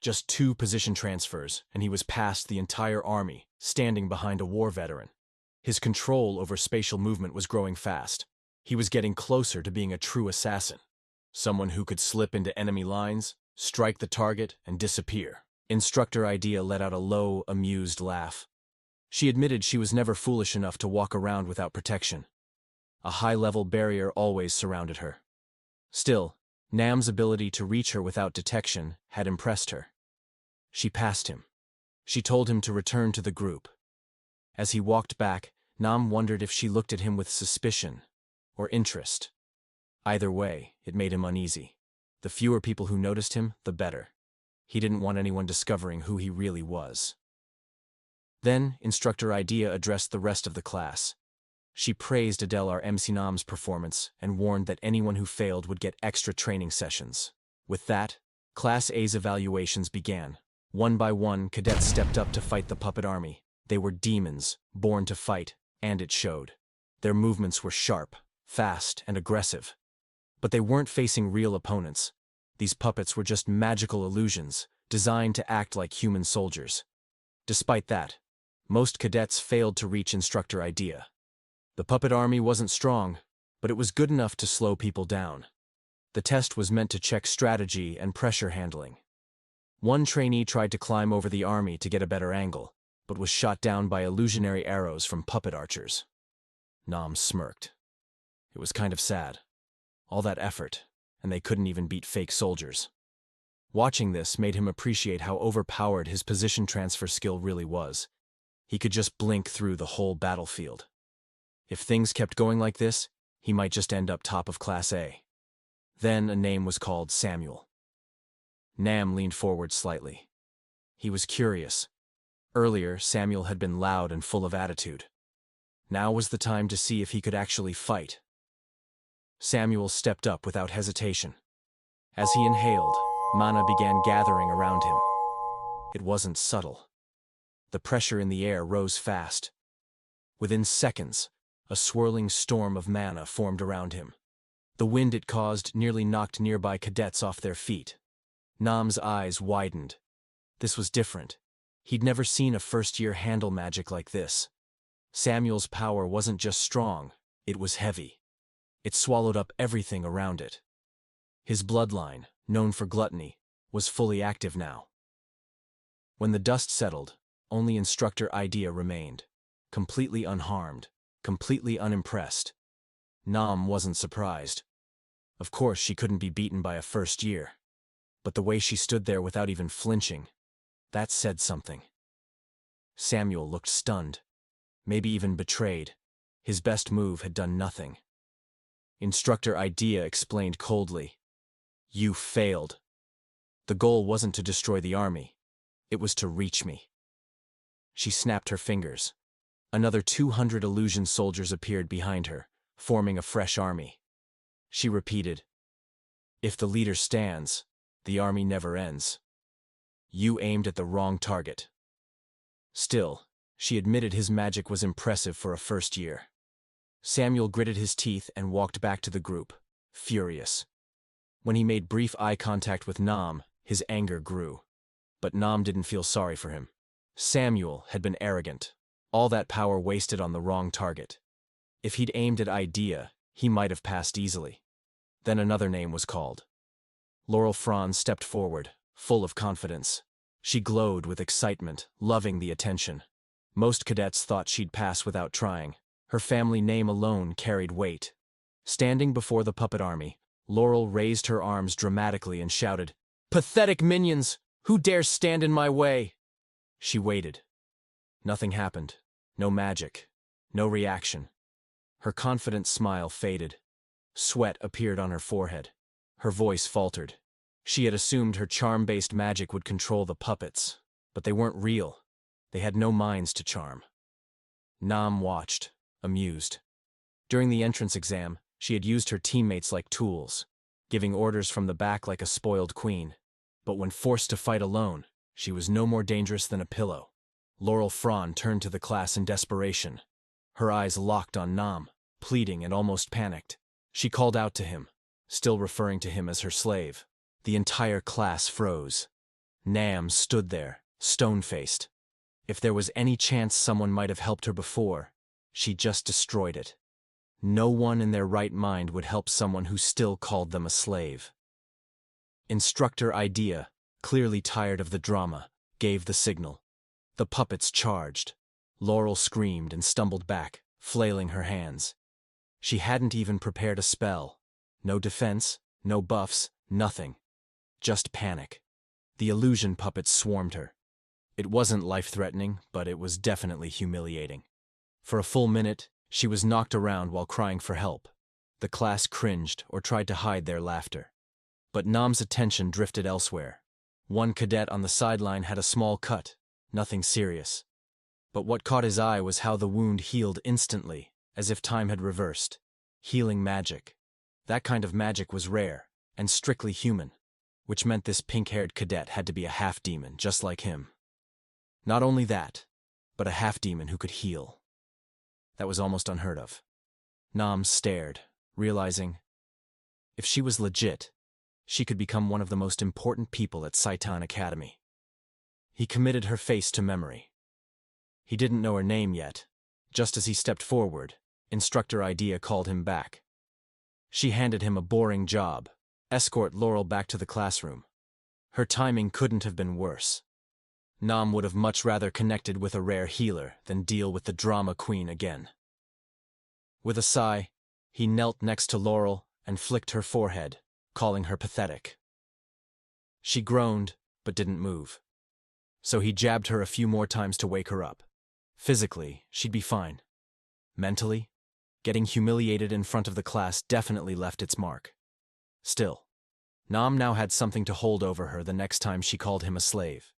Just 2 position transfers, and he was past the entire army, standing behind a war veteran. His control over spatial movement was growing fast. He was getting closer to being a true assassin. Someone who could slip into enemy lines, strike the target, and disappear. Instructor Idea let out a low, amused laugh. She admitted she was never foolish enough to walk around without protection. A high-level barrier always surrounded her. Still, Nam's ability to reach her without detection had impressed her. She passed him. She told him to return to the group. As he walked back, Nam wondered if she looked at him with suspicion or interest. Either way, it made him uneasy. The fewer people who noticed him, the better. He didn't want anyone discovering who he really was. Then, Instructor Idea addressed the rest of the class. She praised Adele our MC Nam's performance and warned that anyone who failed would get extra training sessions. With that, Class A's evaluations began. One by one, cadets stepped up to fight the puppet army. They were demons, born to fight, and it showed. Their movements were sharp, fast, and aggressive. But they weren't facing real opponents. These puppets were just magical illusions, designed to act like human soldiers. Despite that, most cadets failed to reach Instructor Idea. The puppet army wasn't strong, but it was good enough to slow people down. The test was meant to check strategy and pressure handling. One trainee tried to climb over the army to get a better angle, but was shot down by illusionary arrows from puppet archers. Nam smirked. It was kind of sad. All that effort, and they couldn't even beat fake soldiers. Watching this made him appreciate how overpowered his position transfer skill really was. He could just blink through the whole battlefield. If things kept going like this, he might just end up top of Class A. Then a name was called Samuel. Nam leaned forward slightly. He was curious. Earlier, Samuel had been loud and full of attitude. Now was the time to see if he could actually fight. Samuel stepped up without hesitation. As he inhaled, mana began gathering around him. It wasn't subtle. The pressure in the air rose fast. Within seconds, a swirling storm of mana formed around him. The wind it caused nearly knocked nearby cadets off their feet. Nam's eyes widened. This was different. He'd never seen a first-year handle magic like this. Samuel's power wasn't just strong, it was heavy. It swallowed up everything around it. His bloodline, known for gluttony, was fully active now. When the dust settled, only Instructor Idea remained, completely unharmed, completely unimpressed. Nam wasn't surprised. Of course she couldn't be beaten by a first year. But the way she stood there without even flinching, that said something. Samuel looked stunned, maybe even betrayed. His best move had done nothing. Instructor Idea explained coldly, "You failed. The goal wasn't to destroy the army. It was to reach me." She snapped her fingers. Another 200 illusion soldiers appeared behind her, forming a fresh army. She repeated, "If the leader stands, the army never ends. You aimed at the wrong target." Still, she admitted his magic was impressive for a first year. Samuel gritted his teeth and walked back to the group, furious. When he made brief eye contact with Nam, his anger grew. But Nam didn't feel sorry for him. Samuel had been arrogant, all that power wasted on the wrong target. If he'd aimed at Idea, he might have passed easily. Then another name was called. Laurel Franz stepped forward, full of confidence. She glowed with excitement, loving the attention. Most cadets thought she'd pass without trying. Her family name alone carried weight. Standing before the puppet army, Laurel raised her arms dramatically and shouted, "Pathetic minions! Who dares stand in my way?" She waited. Nothing happened. No magic. No reaction. Her confident smile faded. Sweat appeared on her forehead. Her voice faltered. She had assumed her charm-based magic would control the puppets, but they weren't real. They had no minds to charm. Nam watched, amused. During the entrance exam, she had used her teammates like tools, giving orders from the back like a spoiled queen. But when forced to fight alone, she was no more dangerous than a pillow. Laurel Franz turned to the class in desperation. Her eyes locked on Nam, pleading and almost panicked. She called out to him, still referring to him as her slave. The entire class froze. Nam stood there, stone-faced. If there was any chance someone might have helped her before, she just destroyed it. No one in their right mind would help someone who still called them a slave. Instructor Idea, clearly tired of the drama, gave the signal. The puppets charged. Laurel screamed and stumbled back, flailing her hands. She hadn't even prepared a spell. No defense, no buffs, nothing. Just panic. The illusion puppets swarmed her. It wasn't life-threatening, but it was definitely humiliating. For a full minute, she was knocked around while crying for help. The class cringed or tried to hide their laughter. But Nam's attention drifted elsewhere. One cadet on the sideline had a small cut, nothing serious. But what caught his eye was how the wound healed instantly, as if time had reversed. Healing magic. That kind of magic was rare, and strictly human, which meant this pink-haired cadet had to be a half-demon, just like him. Not only that, but a half-demon who could heal. That was almost unheard of. Nam stared, realizing, if she was legit, she could become one of the most important people at Saitan Academy. He committed her face to memory. He didn't know her name yet. Just as he stepped forward, Instructor Idea called him back. She handed him a boring job: escort Laurel back to the classroom. Her timing couldn't have been worse. Nam would have much rather connected with a rare healer than deal with the drama queen again. With a sigh, he knelt next to Laurel and flicked her forehead, calling her pathetic. She groaned, but didn't move. So he jabbed her a few more times to wake her up. Physically, she'd be fine. Mentally, getting humiliated in front of the class definitely left its mark. Still, Nam now had something to hold over her the next time she called him a slave.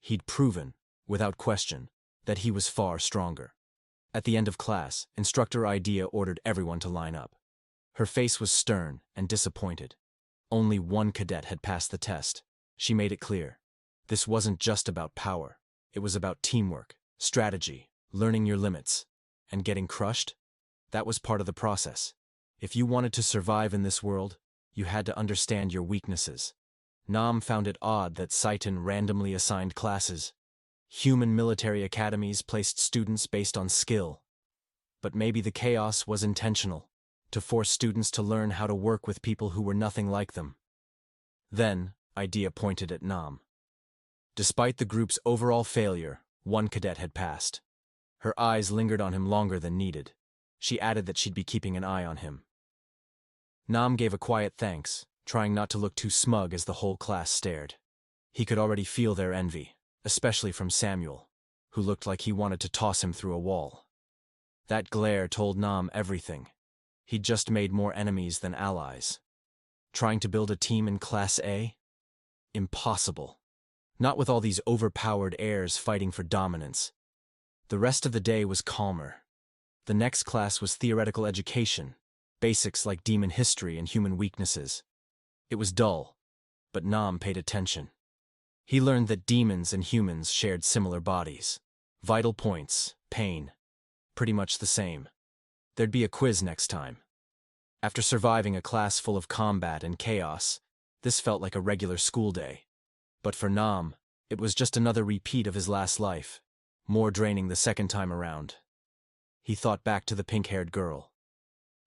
He'd proven, without question, that he was far stronger. At the end of class, Instructor Idea ordered everyone to line up. Her face was stern and disappointed. Only one cadet had passed the test. She made it clear. This wasn't just about power. It was about teamwork, strategy, learning your limits. And getting crushed? That was part of the process. If you wanted to survive in this world, you had to understand your weaknesses. Nam found it odd that Saitan randomly assigned classes. Human military academies placed students based on skill. But maybe the chaos was intentional, to force students to learn how to work with people who were nothing like them. Then, Idea pointed at Nam. Despite the group's overall failure, one cadet had passed. Her eyes lingered on him longer than needed. She added that she'd be keeping an eye on him. Nam gave a quiet thanks, trying not to look too smug as the whole class stared. He could already feel their envy, especially from Samuel, who looked like he wanted to toss him through a wall. That glare told Nam everything. He'd just made more enemies than allies. Trying to build a team in Class A? Impossible. Not with all these overpowered heirs fighting for dominance. The rest of the day was calmer. The next class was theoretical education, basics like demon history and human weaknesses. It was dull, but Nam paid attention. He learned that demons and humans shared similar bodies. Vital points, pain, pretty much the same. There'd be a quiz next time. After surviving a class full of combat and chaos, this felt like a regular school day. But for Nam, it was just another repeat of his last life, more draining the second time around. He thought back to the pink-haired girl.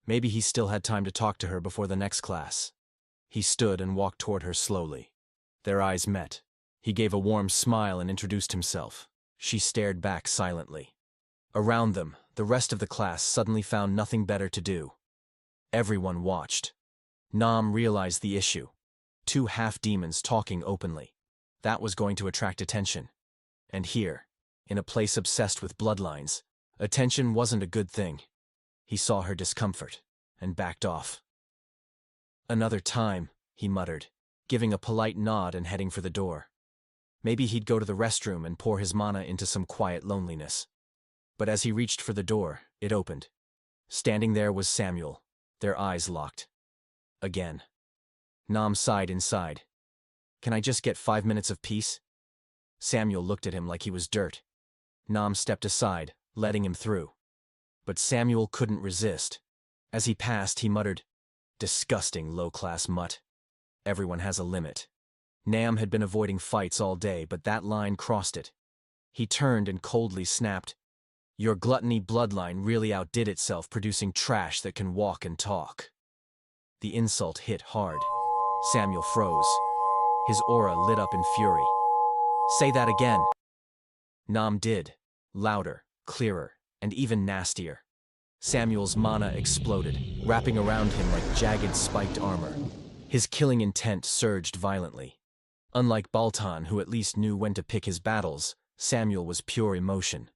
Maybe he still had time to talk to her before the next class. He stood and walked toward her slowly. Their eyes met. He gave a warm smile and introduced himself. She stared back silently. Around them, the rest of the class suddenly found nothing better to do. Everyone watched. Nam realized the issue. Two half-demons talking openly. That was going to attract attention. And here, in a place obsessed with bloodlines, attention wasn't a good thing. He saw her discomfort, and backed off. Another time, he muttered, giving a polite nod and heading for the door. Maybe he'd go to the restroom and pour his mana into some quiet loneliness. But as he reached for the door, it opened. Standing there was Samuel, their eyes locked. Again. Nam sighed inside. "Can I just get 5 minutes of peace?" Samuel looked at him like he was dirt. Nam stepped aside, letting him through. But Samuel couldn't resist. As he passed, he muttered, "Disgusting low-class mutt. Everyone has a limit." Nam had been avoiding fights all day, but that line crossed it. He turned and coldly snapped, "Your gluttony bloodline really outdid itself producing trash that can walk and talk." The insult hit hard. Samuel froze. His aura lit up in fury. "Say that again." Nam did. Louder, clearer, and even nastier. Samuel's mana exploded, wrapping around him like jagged spiked armor. His killing intent surged violently. Unlike Baltan, who at least knew when to pick his battles, Samuel was pure emotion.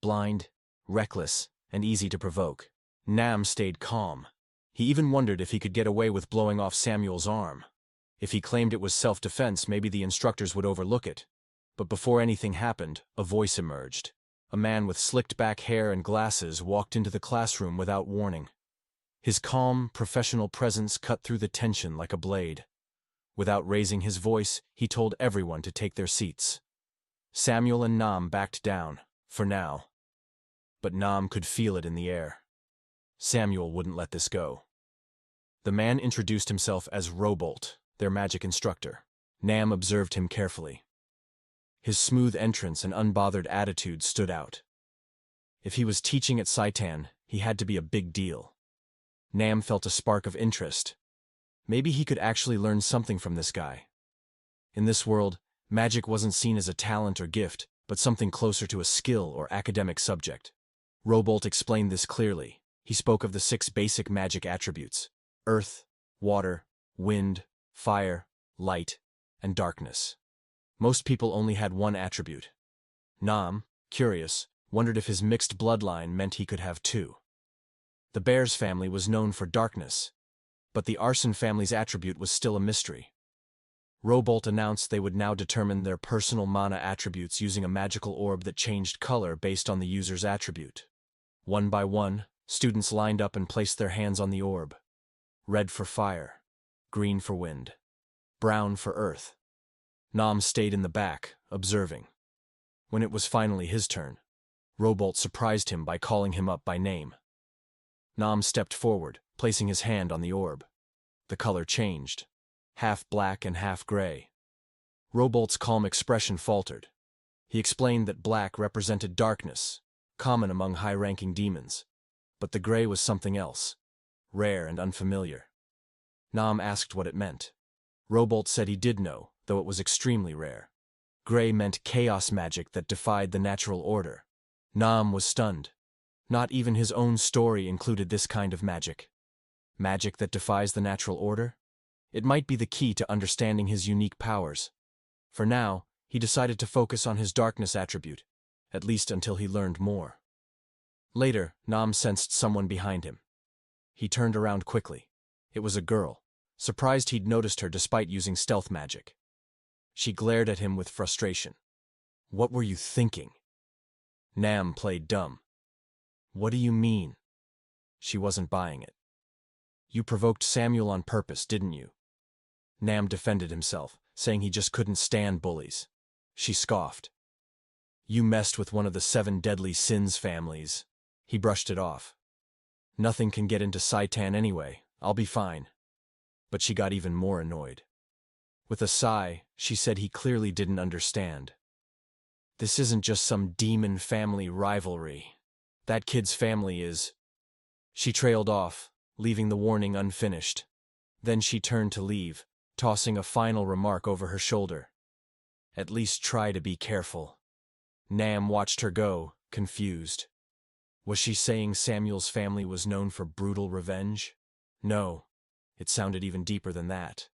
Blind, reckless, and easy to provoke. Nam stayed calm. He even wondered if he could get away with blowing off Samuel's arm. If he claimed it was self-defense, maybe the instructors would overlook it. But before anything happened, a voice emerged. A man with slicked-back hair and glasses walked into the classroom without warning. His calm, professional presence cut through the tension like a blade. Without raising his voice, he told everyone to take their seats. Samuel and Nam backed down, for now. But Nam could feel it in the air. Samuel wouldn't let this go. The man introduced himself as Robolt, their magic instructor. Nam observed him carefully. His smooth entrance and unbothered attitude stood out. If he was teaching at Saitan, he had to be a big deal. Nam felt a spark of interest. Maybe he could actually learn something from this guy. In this world, magic wasn't seen as a talent or gift, but something closer to a skill or academic subject. Robolt explained this clearly. He spoke of the 6 basic magic attributes: earth, water, wind, fire, light, and darkness. Most people only had one attribute. Nam, curious, wondered if his mixed bloodline meant he could have 2. The Bears family was known for darkness, but the Arson family's attribute was still a mystery. Robolt announced they would now determine their personal mana attributes using a magical orb that changed color based on the user's attribute. One by one, students lined up and placed their hands on the orb. Red for fire, green for wind, brown for earth. Nam stayed in the back, observing. When it was finally his turn, Robolt surprised him by calling him up by name. Nam stepped forward, placing his hand on the orb. The color changed, half black and half gray, Robolt's calm expression faltered. He explained that black represented darkness, common among high-ranking demons. But the gray was something else, rare and unfamiliar. Nam asked what it meant. Robolt said he did know, though it was extremely rare. Gray meant chaos magic that defied the natural order. Nam was stunned. Not even his own story included this kind of magic. Magic that defies the natural order? It might be the key to understanding his unique powers. For now, he decided to focus on his darkness attribute, at least until he learned more. Later, Nam sensed someone behind him. He turned around quickly. It was a girl, surprised he'd noticed her despite using stealth magic. She glared at him with frustration. "What were you thinking?" Nam played dumb. "What do you mean?" She wasn't buying it. "You provoked Samuel on purpose, didn't you?" Nam defended himself, saying he just couldn't stand bullies. She scoffed. "You messed with one of the 7 deadly sins families." He brushed it off. "Nothing can get into Saitan anyway, I'll be fine." But she got even more annoyed. With a sigh, she said he clearly didn't understand. "This isn't just some demon family rivalry. That kid's family is—" She trailed off, leaving the warning unfinished. Then she turned to leave, tossing a final remark over her shoulder. "At least try to be careful." Nam watched her go, confused. Was she saying Samuel's family was known for brutal revenge? No, it sounded even deeper than that.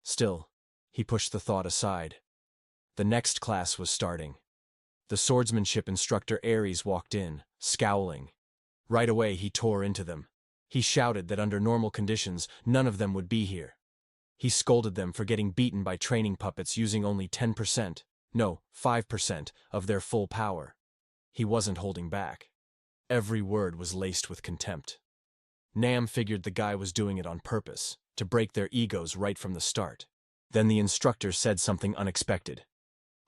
Still, he pushed the thought aside. The next class was starting. The swordsmanship instructor Ares walked in, scowling. Right away he tore into them. He shouted that under normal conditions, none of them would be here. He scolded them for getting beaten by training puppets using only 10%, no, 5% of their full power. He wasn't holding back. Every word was laced with contempt. Nam figured the guy was doing it on purpose, to break their egos right from the start. Then the instructor said something unexpected.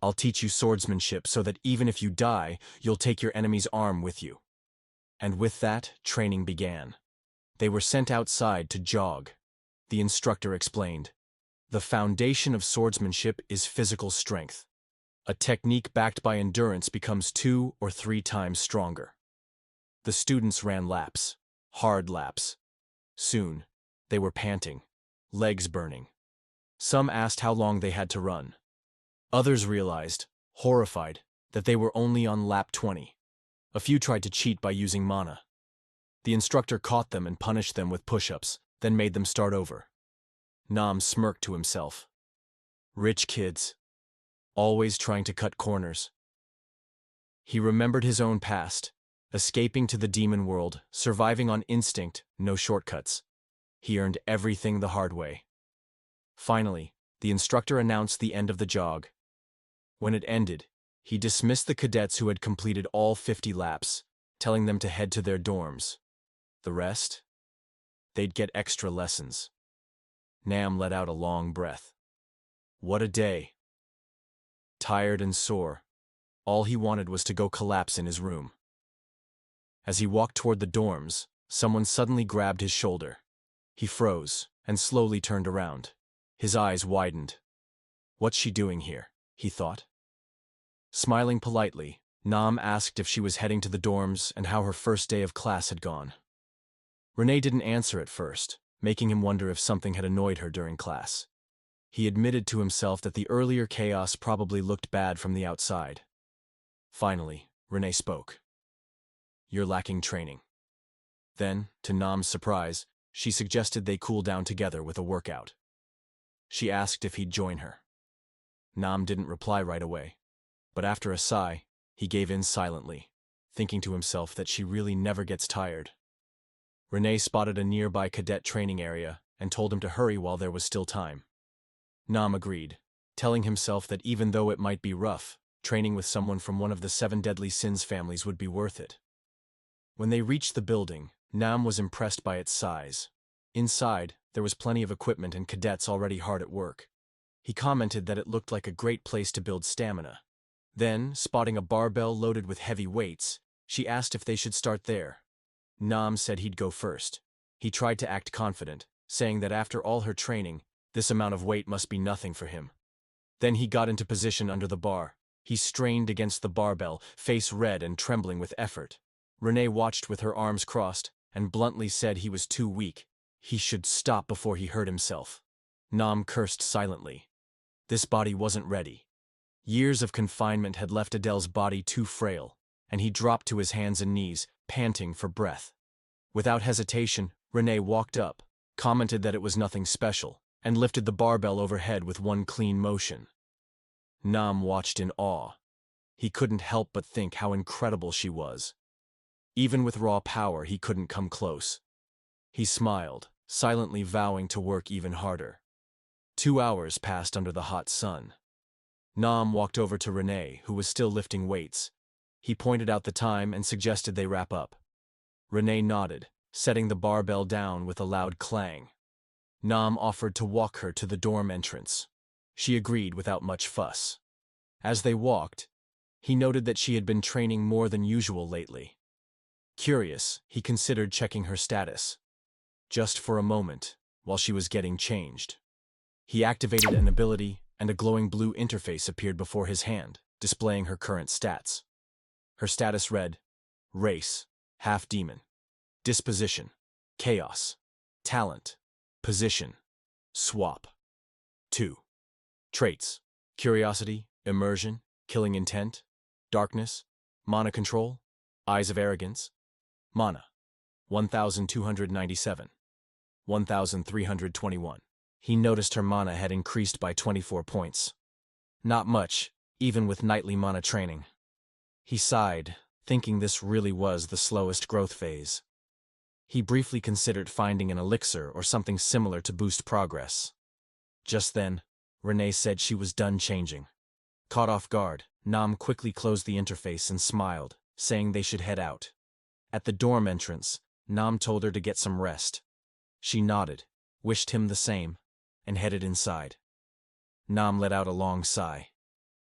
"I'll teach you swordsmanship so that even if you die, you'll take your enemy's arm with you." And with that, training began. They were sent outside to jog. The instructor explained. The foundation of swordsmanship is physical strength. A technique backed by endurance becomes 2 or 3 times stronger. The students ran laps, hard laps. Soon, they were panting, legs burning. Some asked how long they had to run. Others realized, horrified, that they were only on lap 20. A few tried to cheat by using mana. The instructor caught them and punished them with push-ups, then made them start over. Nam smirked to himself. Rich kids. Always trying to cut corners. He remembered his own past, escaping to the demon world, surviving on instinct, no shortcuts. He earned everything the hard way. Finally, the instructor announced the end of the jog. When it ended, he dismissed the cadets who had completed all 50 laps, telling them to head to their dorms. The rest? They'd get extra lessons. Nam let out a long breath. What a day. Tired and sore, all he wanted was to go collapse in his room. As he walked toward the dorms, someone suddenly grabbed his shoulder. He froze and slowly turned around. His eyes widened. What's she doing here? He thought. Smiling politely, Nam asked if she was heading to the dorms and how her first day of class had gone. Renee didn't answer at first, making him wonder if something had annoyed her during class. He admitted to himself that the earlier chaos probably looked bad from the outside. Finally, Renee spoke. You're lacking training. Then, to Nam's surprise, she suggested they cool down together with a workout. She asked if he'd join her. Nam didn't reply right away, but after a sigh, he gave in silently, thinking to himself that she really never gets tired. Renee spotted a nearby cadet training area and told him to hurry while there was still time. Nam agreed, telling himself that even though it might be rough, training with someone from one of the 7 deadly sins families would be worth it. When they reached the building, Nam was impressed by its size. Inside, there was plenty of equipment and cadets already hard at work. He commented that it looked like a great place to build stamina. Then, spotting a barbell loaded with heavy weights, she asked if they should start there. Nam said he'd go first. He tried to act confident, saying that after all her training, this amount of weight must be nothing for him. Then he got into position under the bar. He strained against the barbell, face red and trembling with effort. Renee watched with her arms crossed, and bluntly said he was too weak. He should stop before he hurt himself. Nam cursed silently. This body wasn't ready. Years of confinement had left Adele's body too frail, and he dropped to his hands and knees, panting for breath. Without hesitation, Renee walked up, commented that it was nothing special, and lifted the barbell overhead with one clean motion. Nam watched in awe. He couldn't help but think how incredible she was. Even with raw power, he couldn't come close. He smiled, silently vowing to work even harder. 2 hours passed under the hot sun. Nam walked over to Renee, who was still lifting weights. He pointed out the time and suggested they wrap up. Renee nodded, setting the barbell down with a loud clang. Nam offered to walk her to the dorm entrance. She agreed without much fuss. As they walked, he noted that she had been training more than usual lately. Curious, he considered checking her status. Just for a moment, while she was getting changed. He activated an ability, and a glowing blue interface appeared before his hand, displaying her current stats. Her status read: Race, half demon. Disposition, chaos. Talent, position, swap. 2. Traits, curiosity, immersion, killing intent, darkness, mana control, eyes of arrogance. Mana, 1,297. 1,321. He noticed her mana had increased by 24 points. Not much, even with nightly mana training. He sighed, thinking this really was the slowest growth phase. He briefly considered finding an elixir or something similar to boost progress. Just then, Renee said she was done changing. Caught off guard, Nam quickly closed the interface and smiled, saying they should head out. At the dorm entrance, Nam told her to get some rest. She nodded, wished him the same, and headed inside. Nam let out a long sigh.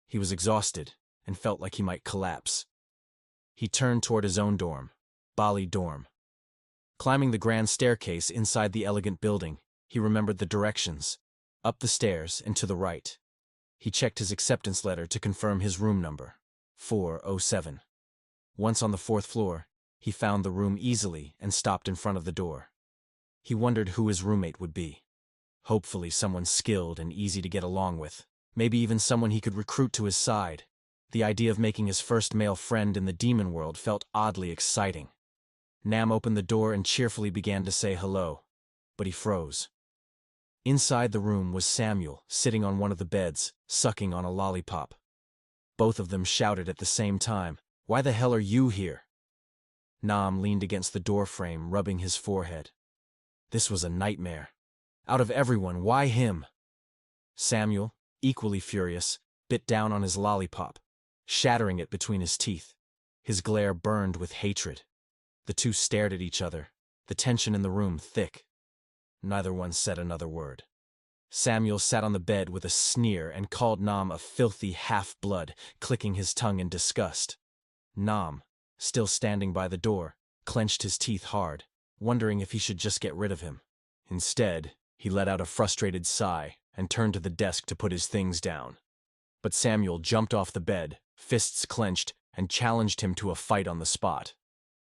He was exhausted and felt like he might collapse. He turned toward his own dorm, Bali dorm. Climbing the grand staircase inside the elegant building, he remembered the directions: up the stairs and to the right. He checked his acceptance letter to confirm his room number, 407. Once on the 4th floor, he found the room easily and stopped in front of the door. He wondered who his roommate would be. Hopefully someone skilled and easy to get along with, maybe even someone he could recruit to his side. The idea of making his first male friend in the demon world felt oddly exciting. Nam opened the door and cheerfully began to say hello, but he froze. Inside the room was Samuel, sitting on one of the beds, sucking on a lollipop. Both of them shouted at the same time, "Why the hell are you here?" Nam leaned against the doorframe, rubbing his forehead. This was a nightmare. Out of everyone, why him? Samuel, equally furious, bit down on his lollipop, shattering it between his teeth. His glare burned with hatred. The two stared at each other, the tension in the room thick. Neither one said another word. Samuel sat on the bed with a sneer and called Nam a filthy half-blood, clicking his tongue in disgust. Nam, still standing by the door, clenched his teeth hard, wondering if he should just get rid of him. Instead, he let out a frustrated sigh and turned to the desk to put his things down. But Samuel jumped off the bed, fists clenched, and challenged him to a fight on the spot.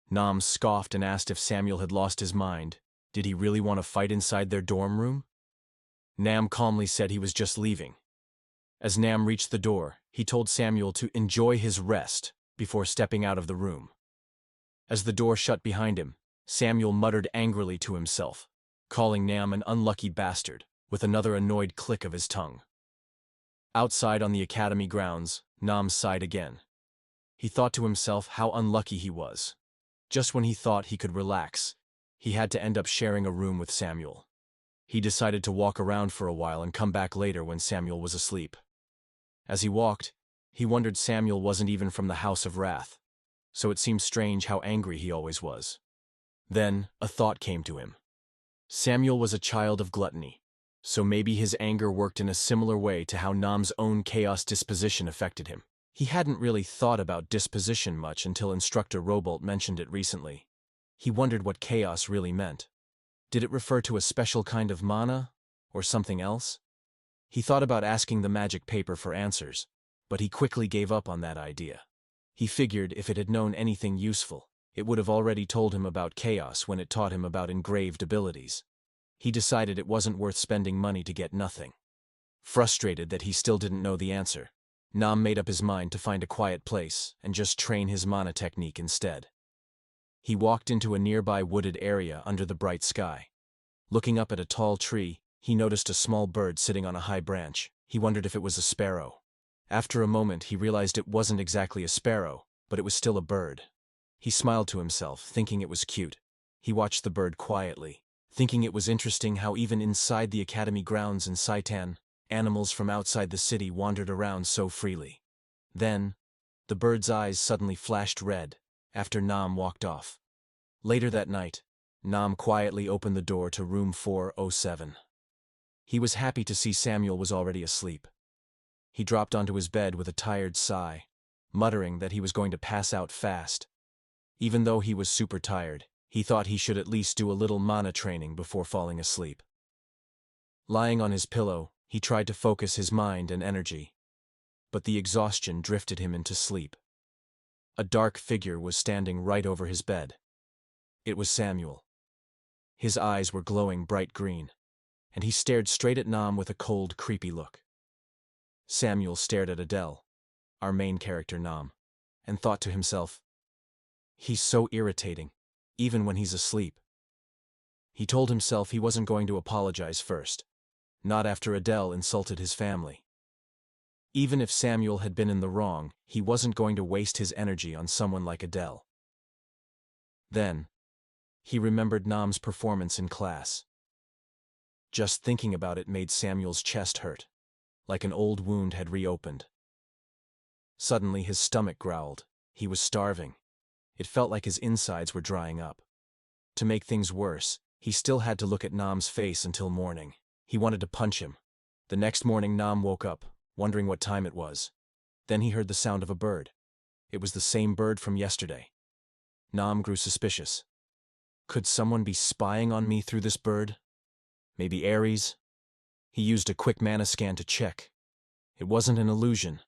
Nam scoffed and asked if Samuel had lost his mind. Did he really want to fight inside their dorm room? Nam calmly said he was just leaving. As Nam reached the door, he told Samuel to enjoy his rest before stepping out of the room. As the door shut behind him, Samuel muttered angrily to himself, calling Nam an unlucky bastard, with another annoyed click of his tongue. Outside on the academy grounds, Nam sighed again. He thought to himself how unlucky he was. Just when he thought he could relax, he had to end up sharing a room with Samuel. He decided to walk around for a while and come back later when Samuel was asleep. As he walked, he wondered Samuel wasn't even from the House of Wrath, so it seemed strange how angry he always was. Then, a thought came to him. Samuel was a child of gluttony, so maybe his anger worked in a similar way to how Nam's own chaos disposition affected him. He hadn't really thought about disposition much until Instructor Robolt mentioned it recently. He wondered what chaos really meant. Did it refer to a special kind of mana, or something else? He thought about asking the magic paper for answers, but he quickly gave up on that idea. He figured if it had known anything useful, it would have already told him about chaos when it taught him about engraved abilities. He decided it wasn't worth spending money to get nothing. Frustrated that he still didn't know the answer, Nam made up his mind to find a quiet place and just train his mana technique instead. He walked into a nearby wooded area under the bright sky. Looking up at a tall tree, he noticed a small bird sitting on a high branch. He wondered if it was a sparrow. After a moment, he realized it wasn't exactly a sparrow, but it was still a bird. He smiled to himself, thinking it was cute. He watched the bird quietly, thinking it was interesting how even inside the academy grounds in Saitan, animals from outside the city wandered around so freely. Then, the bird's eyes suddenly flashed red after Nam walked off. Later that night, Nam quietly opened the door to room 407. He was happy to see Samuel was already asleep. He dropped onto his bed with a tired sigh, muttering that he was going to pass out fast. Even though he was super tired, he thought he should at least do a little mana training before falling asleep. Lying on his pillow, he tried to focus his mind and energy, but the exhaustion drifted him into sleep. A dark figure was standing right over his bed. It was Samuel. His eyes were glowing bright green, and he stared straight at Nam with a cold, creepy look. Samuel stared at Adele, our main character Nam, and thought to himself, "He's so irritating, even when he's asleep." He told himself he wasn't going to apologize first, not after Adele insulted his family. Even if Samuel had been in the wrong, he wasn't going to waste his energy on someone like Adele. Then, he remembered Nam's performance in class. Just thinking about it made Samuel's chest hurt, like an old wound had reopened. Suddenly his stomach growled. He was starving. It felt like his insides were drying up. To make things worse, he still had to look at Nam's face until morning. He wanted to punch him. The next morning Nam woke up, wondering what time it was. Then he heard the sound of a bird. It was the same bird from yesterday. Nam grew suspicious. Could someone be spying on me through this bird? Maybe Ares? He used a quick mana scan to check. It wasn't an illusion.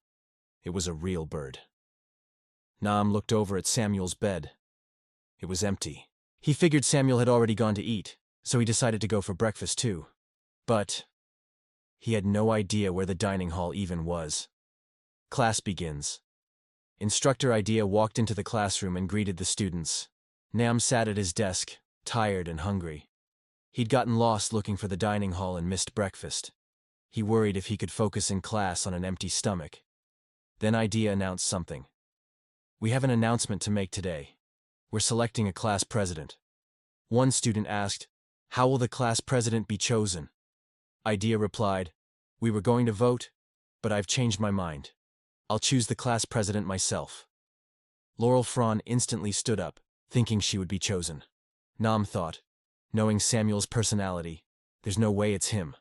It was a real bird. Nam looked over at Samuel's bed. It was empty. He figured Samuel had already gone to eat, so he decided to go for breakfast too. But he had no idea where the dining hall even was. Class begins. Instructor Idea walked into the classroom and greeted the students. Nam sat at his desk, tired and hungry. He'd gotten lost looking for the dining hall and missed breakfast. He worried if he could focus in class on an empty stomach. Then Idea announced something. "We have an announcement to make today. We're selecting a class president." One student asked, "How will the class president be chosen?" Idea replied, "We were going to vote, but I've changed my mind. I'll choose the class president myself." Laurel Fran instantly stood up, thinking she would be chosen. Nam thought, knowing Samuel's personality, there's no way it's him.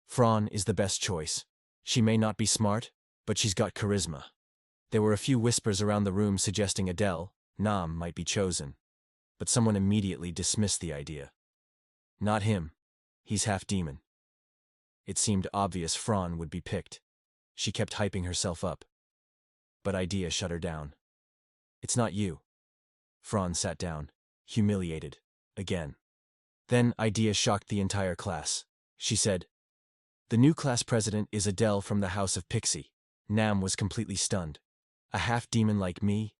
Fran is the best choice. She may not be smart, but she's got charisma. There were a few whispers around the room suggesting Adele, Nam, might be chosen. But someone immediately dismissed the idea. Not him. He's half demon. It seemed obvious Fran would be picked. She kept hyping herself up. But Idea shut her down. "It's not you." Fran sat down, humiliated, again. Then Idea shocked the entire class. She said, "The new class president is Adele from the House of Pixie." Nam was completely stunned. A half-demon like me?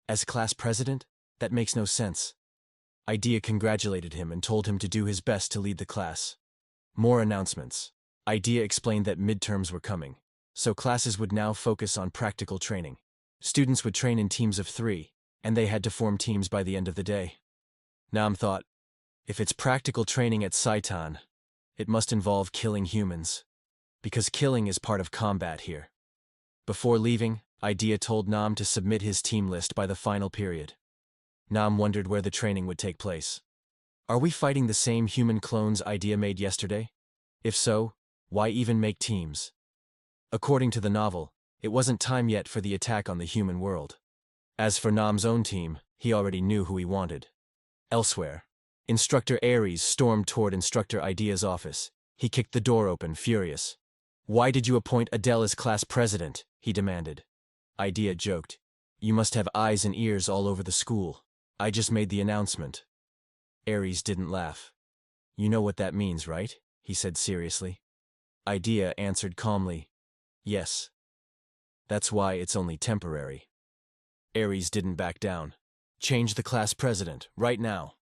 As class president? That makes no sense. Idea congratulated him and told him to do his best to lead the class. More announcements. Idea explained that midterms were coming, so classes would now focus on practical training. Students would train in teams of 3, and they had to form teams by the end of the day. Nam thought, if it's practical training at Saitan, it must involve killing humans, because killing is part of combat here. Before leaving, Idea told Nam to submit his team list by the final period. Nam wondered where the training would take place. Are we fighting the same human clones Idea made yesterday? If so, why even make teams? According to the novel, it wasn't time yet for the attack on the human world. As for Nam's own team, he already knew who he wanted. Elsewhere, Instructor Ares stormed toward Instructor Idea's office. He kicked the door open, furious. Why did you appoint Adele as class president? He demanded. Idea joked. You must have eyes and ears all over the school. I just made the announcement. Aries didn't laugh. You know what that means, right? He said seriously. Idea answered calmly. Yes. That's why it's only temporary. Aries didn't back down. Change the class president, right now.